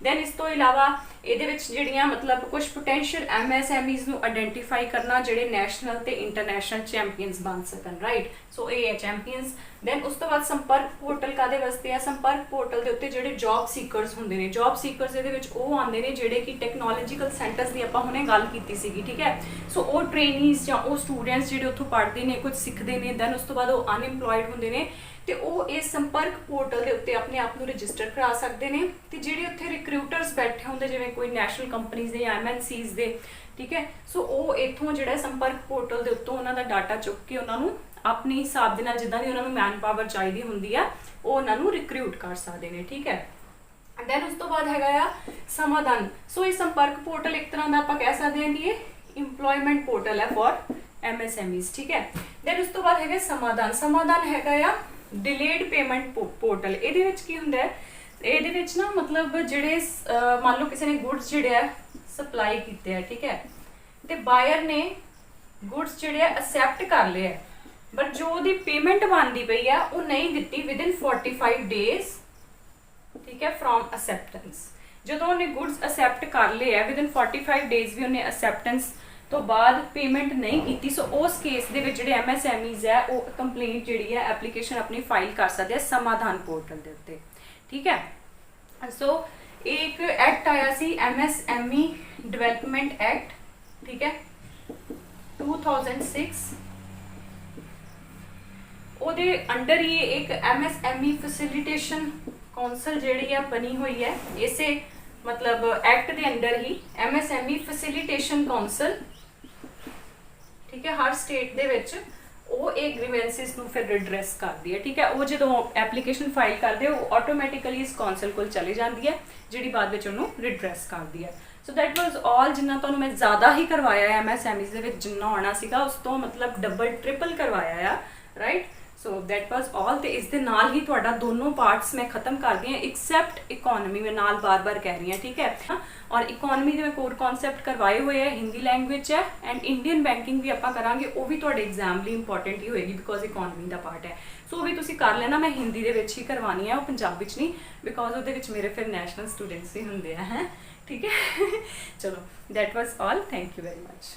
ਦੈਨ ਇਸ ਤੋਂ ਇਲਾਵਾ ਇਹਦੇ ਵਿੱਚ ਜਿਹੜੀਆਂ ਮਤਲਬ ਕੁਝ ਪੋਟੈਂਸ਼ੀਅਲ MSMEs ਨੂੰ ਆਇਡੈਂਟੀਫਾਈ ਕਰਨਾ ਜਿਹੜੇ ਨੈਸ਼ਨਲ ਤੇ ਇੰਟਰਨੈਸ਼ਨਲ ਚੈਂਪੀਅਨਸ ਬਣ ਸਕਣ, ਰਾਈਟ। ਸੋ ਇਹ ਹੈ ਚੈਂਪੀਅਨਸ। ਦੈਨ ਉਸ ਤੋਂ ਬਾਅਦ ਸੰਪਰਕ ਪੋਰਟਲ ਕਾਦੇ ਵਾਸਤੇ ਆ? ਸੰਪਰਕ ਪੋਰਟਲ ਦੇ ਉੱਤੇ ਜਿਹੜੇ ਜੌਬ ਸੀਕਰਸ ਹੁੰਦੇ ਨੇ, ਜੌਬ ਸੀਕਰਸ ਇਹਦੇ ਵਿੱਚ ਉਹ ਆਉਂਦੇ ਨੇ ਜਿਹੜੇ ਕਿ ਟੈਕਨੋਲੋਜੀਕਲ ਸੈਂਟਰਸ ਦੀ ਆਪਾਂ ਹੁਣੇ ਗੱਲ ਕੀਤੀ ਸੀਗੀ, ਠੀਕ ਹੈ। ਸੋ ਉਹ ਟ੍ਰੇਨੀਜ਼ ਜਾਂ ਉਹ ਸਟੂਡੈਂਟਸ ਜਿਹੜੇ ਉੱਥੋਂ ਪੜ੍ਹਦੇ ਨੇ, ਕੁਝ ਸਿੱਖਦੇ ਨੇ, ਦੈਨ ਉਸ ਤੋਂ ਬਾਅਦ ਉਹ ਅਨਇੰਪਲੋਇਡ ਹੁੰਦੇ ਨੇ ਤੇ ਉਹ ਇਸ ਸੰਪਰਕ ਪੋਰਟਲ ਦੇ ਉੱਤੇ ਆਪਣੇ ਆਪ ਨੂੰ ਰਜਿਸਟਰ ਕਰਾ ਸਕਦੇ ਨੇ। ਤੇ ਜਿਹੜੇ ਉੱਥੇ ਰਿਕਰੂਟਰਸ ਬੈਠੇ ਹੁੰਦੇ ਜਿਵੇਂ ਕੋਈ ਨੈਸ਼ਨਲ ਕੰਪਨੀਜ਼ ਦੇ ਜਾਂ MNCs ਦੇ, ਠੀਕ ਹੈ, ਸੋ ਉਹ ਇੱਥੋਂ ਜਿਹੜਾ ਸੰਪਰਕ ਪੋਰਟਲ ਦੇ ਉੱਤੋਂ ਉਹਨਾਂ ਦਾ ਡਾਟਾ ਚੁੱਕ ਕੇ ਉਹਨਾਂ ਨੂੰ ਆਪਣੇ ਹਿਸਾਬ ਦੇ ਨਾਲ ਜਿੱਦਾਂ ਦੀ ਉਹਨਾਂ ਨੂੰ ਮੈਨ ਪਾਵਰ ਚਾਹੀਦੀ ਹੁੰਦੀ ਆ ਉਹ ਉਹਨਾਂ ਨੂੰ ਰਿਕਰੂਟ ਕਰ ਸਕਦੇ ਨੇ, ਠੀਕ ਹੈ। ਦੈਨ ਉਸ ਤੋਂ ਬਾਅਦ ਹੈਗਾ ਆ ਸਮਾਧਾਨ। ਸੋ ਇਹ ਸੰਪਰਕ ਪੋਰਟਲ ਇੱਕ ਤਰ੍ਹਾਂ ਦਾ ਆਪਾਂ ਕਹਿ ਸਕਦੇ ਹਾਂ ਕਿ ਇਹ ਇੰਪਲੋਇਮੈਂਟ ਪੋਰਟਲ ਹੈ ਫॉर MSMEs, ਠੀਕ ਹੈ। ਦੈਨ ਉਸ ਤੋਂ ਬਾਅਦ ਹੈਗਾ ਸਮਾਧਾਨ। ਸਮਾਧਾਨ ਹੈਗਾ ਆ ਡਿਲੇਡ ਪੇਮੈਂਟ ਪੋਰਟਲ। ਇਹਦੇ ਵਿੱਚ ਕੀ ਹੁੰਦਾ ਹੈ? ਇਹਦੇ ਵਿੱਚ ਨਾ ਮਤਲਬ ਜਿਹੜੇ ਮੰਨ ਲਓ ਕਿਸੇ ਨੇ ਗੁੱਡਸ ਜਿਹੜੇ ਆ ਸਪਲਾਈ ਕੀਤੇ ਆ, ਠੀਕ ਹੈ, ਤੇ ਬਾਇਰ ਨੇ ਗੁੱਡਸ ਜਿਹੜੇ ਆ ਅਸੈਪਟ ਕਰ ਲਏ ਆ, ਬਟ ਜੋ ਉਹਦੀ ਪੇਮੈਂਟ ਬਣਦੀ ਪਈ ਆ ਉਹ ਨਹੀਂ ਦਿੱਤੀ ਵਿਦਿਨ 45 ਡੇਜ਼, ਠੀਕ ਹੈ, ਫਰੋਮ ਅਸੈਪਟੈਂਸ। ਜਦੋਂ ਉਹਨੇ ਗੁੱਡਸ ਅਸੈਪਟ ਕਰ ਲਏ ਆ ਵਿਦਿਨ 45 ਡੇਜ਼ ਵੀ ਉਹਨੇ ਅਸੈਪਟੈਂਸ ਤੋਂ ਬਾਅਦ ਪੇਮੈਂਟ ਨਹੀਂ ਕੀਤੀ, ਸੋ ਉਸ ਕੇਸ ਦੇ ਵਿੱਚ ਜਿਹੜੇ MSMEs ਹੈ ਉਹ ਕੰਪਲੇਂਟ ਜਿਹੜੀ ਹੈ ਐਪਲੀਕੇਸ਼ਨ ਆਪਣੀ ਫਾਈਲ ਕਰ ਸਕਦੇ ਆ ਸਮਾਧਾਨ ਪੋਰਟਲ ਦੇ ਉੱਤੇ, ਠੀਕ ਹੈ। ਸੋ ਇੱਕ ਐਕਟ ਆਇਆ ਸੀ MSME ਡਿਵੈਲਪਮੈਂਟ ਐਕਟ, ਠੀਕ ਹੈ, 2006। ਉਹਦੇ ਅੰਡਰ ਹੀ ਇੱਕ MSME ਫੈਸਿਲਿਟੇਸ਼ਨ ਕਾਉਂਸਲ ਜਿਹੜੀ ਆ ਬਣੀ ਹੋਈ ਹੈ। ਇਸੇ ਮਤਲਬ ਐਕਟ ਦੇ ਅੰਡਰ ਹੀ MSME ਫੈਸਿਲਿਟੇਸ਼ਨ ਕਾਉਂਸਲ, ਠੀਕ ਹੈ, ਹਰ ਸਟੇਟ ਦੇ ਵਿੱਚ ਉਹ ਇਹ ਗ੍ਰੀਵੈਂਸਿਸ ਨੂੰ ਫਿਰ ਰਿਡਰੈਸ ਕਰਦੀ ਹੈ, ਠੀਕ ਹੈ। ਉਹ ਜਦੋਂ ਐਪਲੀਕੇਸ਼ਨ ਫਾਈਲ ਕਰਦੇ ਉਹ ਆਟੋਮੈਟਿਕਲੀ ਇਸ ਕਾਉਂਸਲ ਕੋਲ ਚਲੀ ਜਾਂਦੀ ਹੈ ਜਿਹੜੀ ਬਾਅਦ ਵਿੱਚ ਉਹਨੂੰ ਰਿਡਰੈਸ ਕਰਦੀ ਹੈ। ਸੋ ਦੈਟ ਵਾਜ਼ ਆਲ। ਜਿੰਨਾ ਤੁਹਾਨੂੰ ਮੈਂ ਜ਼ਿਆਦਾ ਹੀ ਕਰਵਾਇਆ ਹੈ MSMEs ਦੇ ਵਿੱਚ, ਜਿੰਨਾ ਆਉਣਾ ਸੀਗਾ ਉਸ ਤੋਂ ਮਤਲਬ ਡਬਲ ਟ੍ਰਿਪਲ ਕਰਵਾਇਆ ਆ, ਰਾਈਟ। ਸੋ ਦੈਟ ਵਾਜ਼ ਆਲ। ਤੇ ਇਸ ਦੇ ਨਾਲ ਹੀ ਤੁਹਾਡਾ ਦੋਨੋਂ ਪਾਰਟਸ ਮੈਂ ਖਤਮ ਕਰਦੀ ਹਾਂ ਐਕਸੈਪਟ ਇਕੋਨਮੀ, ਮੈਂ ਨਾਲ ਬਾਰ-ਬਾਰ ਕਹਿ ਰਹੀ ਹਾਂ, ਠੀਕ ਹੈ। ਔਰ ਇਕੋਨਮੀ ਦੇ ਮੈਂ ਕੋਰ ਕਨਸੈਪਟ ਕਰਵਾਏ ਹੋਏ ਹੈ, ਹਿੰਦੀ ਲੈਂਗੁਏਜ ਹੈ, ਐਂਡ ਇੰਡੀਅਨ ਬੈਂਕਿੰਗ ਵੀ ਆਪਾਂ ਕਰਾਂਗੇ, ਉਹ ਵੀ ਤੁਹਾਡੇ ਐਗਜ਼ਾਮ ਲਈ ਇੰਪੋਰਟੈਂਟ ਹੀ ਹੋਏਗੀ ਬਿਕੋਜ਼ ਇਕੋਨਮੀ ਦਾ ਪਾਰਟ ਹੈ। ਸੋ ਉਹ ਵੀ ਤੁਸੀਂ ਕਰ ਲੈਣਾ। ਮੈਂ ਹਿੰਦੀ ਦੇ ਵਿੱਚ ਹੀ ਕਰਵਾਉਣੀ ਹੈ, ਉਹ ਪੰਜਾਬੀ 'ਚ ਨਹੀਂ, ਬਿਕੋਜ਼ ਉਹਦੇ ਵਿੱਚ ਮੇਰੇ ਫਿਰ ਨੈਸ਼ਨਲ ਸਟੂਡੈਂਟਸ ਹੀ ਹੁੰਦੇ ਆ, ਹੈ, ਠੀਕ ਹੈ। ਚਲੋ that was all. Thank you very much.